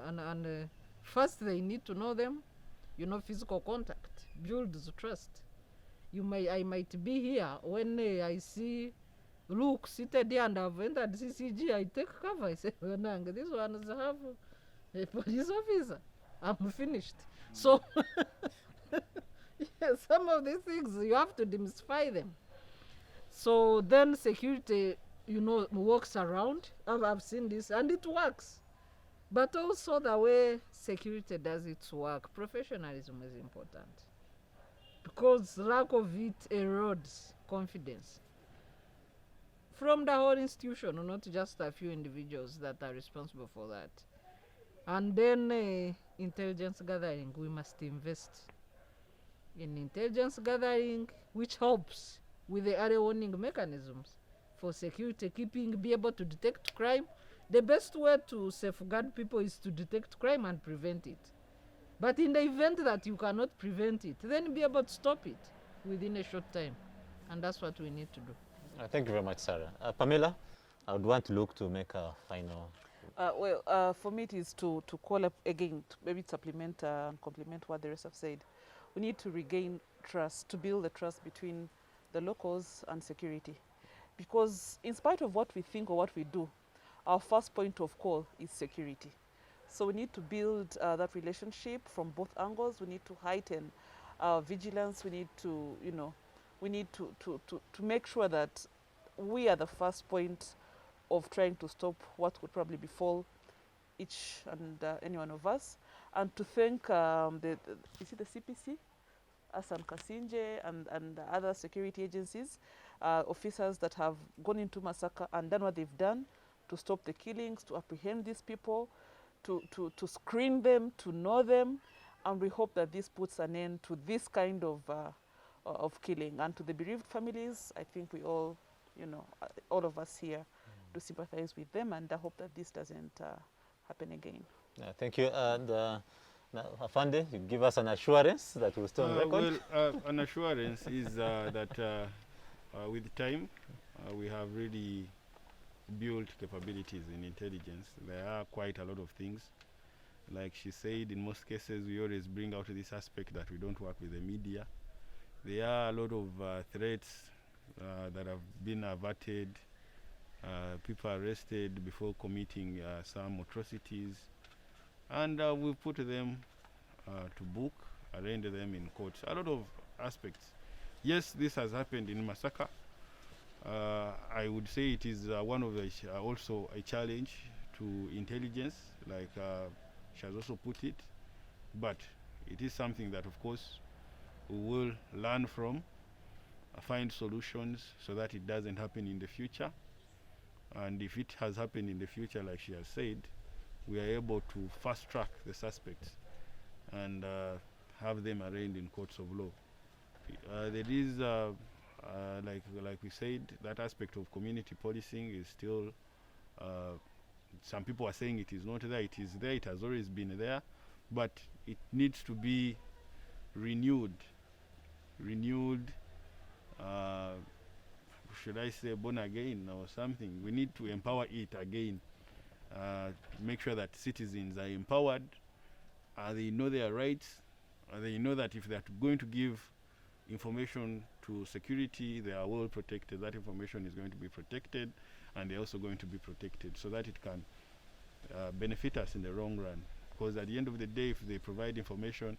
first they need to know them. Physical contact builds trust. I might be here when I see Luke seated here and I've entered CCG, I take cover. I say, Nang, this one is have a police officer. I'm finished. So yeah, some of these things you have to demystify them. So then security, walks around. I've seen this and it works. But also the way security does its work, professionalism is important. Because lack of it erodes confidence from the whole institution, not just a few individuals that are responsible for that. And then intelligence gathering, we must invest in intelligence gathering, which helps with the early warning mechanisms for security, be able to detect crime. The best way to safeguard people is to detect crime and prevent it. But in the event that you cannot prevent it, then be able to stop it within a short time. And that's what we need to do. Thank you very much, Sarah. Pamela, I would want to look to make a final. For me it is to call up again, to maybe supplement and complement what the rest have said. We need to regain trust, to build the trust between the locals and security. Because in spite of what we think or what we do, our first point of call is security. So we need to build that relationship from both angles. We need to heighten our vigilance. We need to, to make sure that we are the first point of trying to stop what could probably befall each and any one of us. And to thank the CPC, Asan Kasinje, and other security agencies, officers that have gone into Masaka and done what they've done to stop the killings, to apprehend these people, to screen them, to know them, and we hope that this puts an end to this kind of killing. And to the bereaved families, I think we all, all of us here, to sympathize with them, and I hope that this doesn't happen again. Thank you. And now, Afande, you give us an assurance that we'll stay on record. An assurance is that with time, we have really built capabilities in intelligence. There are quite a lot of things. Like she said, in most cases, we always bring out this aspect that we don't work with the media. There are a lot of threats that have been averted, people arrested before committing some atrocities, and we put them to book, arraign them in court. A lot of aspects. Yes, this has happened in Masaka. I would say it is one of the also a challenge to intelligence, like she has also put it, but it is something that, of course, we will learn from, find solutions so that it doesn't happen in the future. And if it has happened in the future, like she has said, we are able to fast track the suspects and have them arraigned in courts of law. There is, like we said, that aspect of community policing is still, some people are saying it is not there. It is there, it has always been there, but it needs to be renewed, should I say born again or something. We need to empower it again, make sure that citizens are empowered, they know their rights, they know that if they're going to give information to security, they are well protected. That information is going to be protected, and they're also going to be protected so that it can benefit us in the long run. Because at the end of the day, if they provide information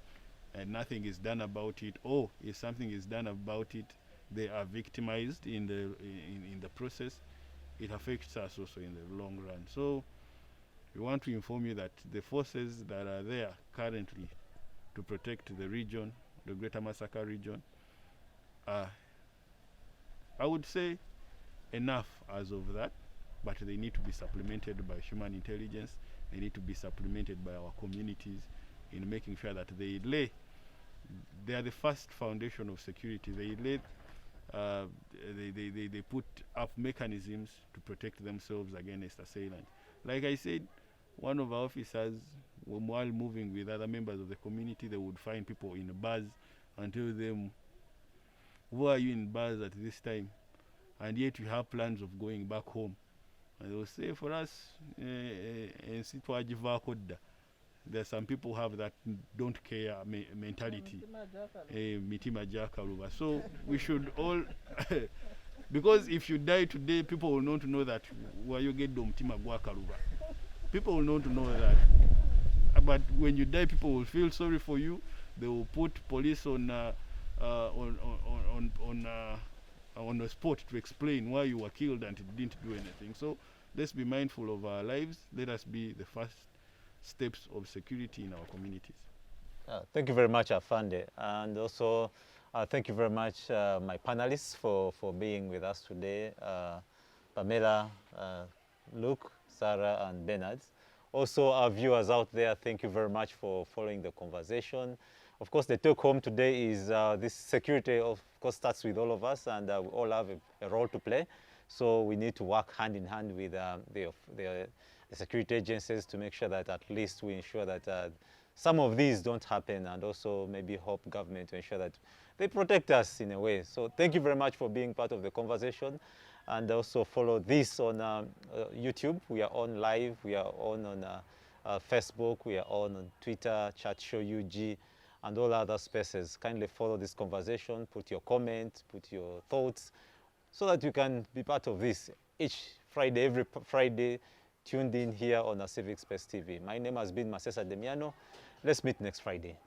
and nothing is done about it, or if something is done about it, they are victimized in the process, it affects us also in the long run. So we want to inform you that the forces that are there currently to protect the region, the Greater Masaka region, are, I would say, enough as of that, but they need to be supplemented by human intelligence. They need to be supplemented by our communities in making sure that they are the first foundation of security. They put up mechanisms to protect themselves against assailants. Like I said, one of our officers, while moving with other members of the community, they would find people in bars and tell them, "Why are you in bars at this time? And yet you have plans of going back home." And they will say, for us, there are some people who have that don't care mentality. So we should all, because if you die today, people will not know that you get people will not know that. But when you die, people will feel sorry for you. They will put police on the spot to explain why you were killed and it didn't do anything. So let's be mindful of our lives. Let us be the first steps of security in our communities. Thank you very much, Afande. And also, thank you very much, my panelists, for being with us today. Pamela, Luke, Sarah, and Benard. Also, our viewers out there, thank you very much for following the conversation. Of course, the take home today is this security, of course, starts with all of us, and we all have a role to play. So we need to work hand in hand with the security agencies to make sure that at least we ensure that some of these don't happen, and also maybe help government to ensure that they protect us in a way. So thank you very much for being part of the conversation. And also follow this on YouTube. We are on live. We are on Facebook. We are on Twitter, Chat Show UG, and all other spaces. Kindly follow this conversation. Put your comments, put your thoughts, so that you can be part of this each Friday, every Friday, tuned in here on Civic Space TV. My name has been Masesa Demiano. Let's meet next Friday.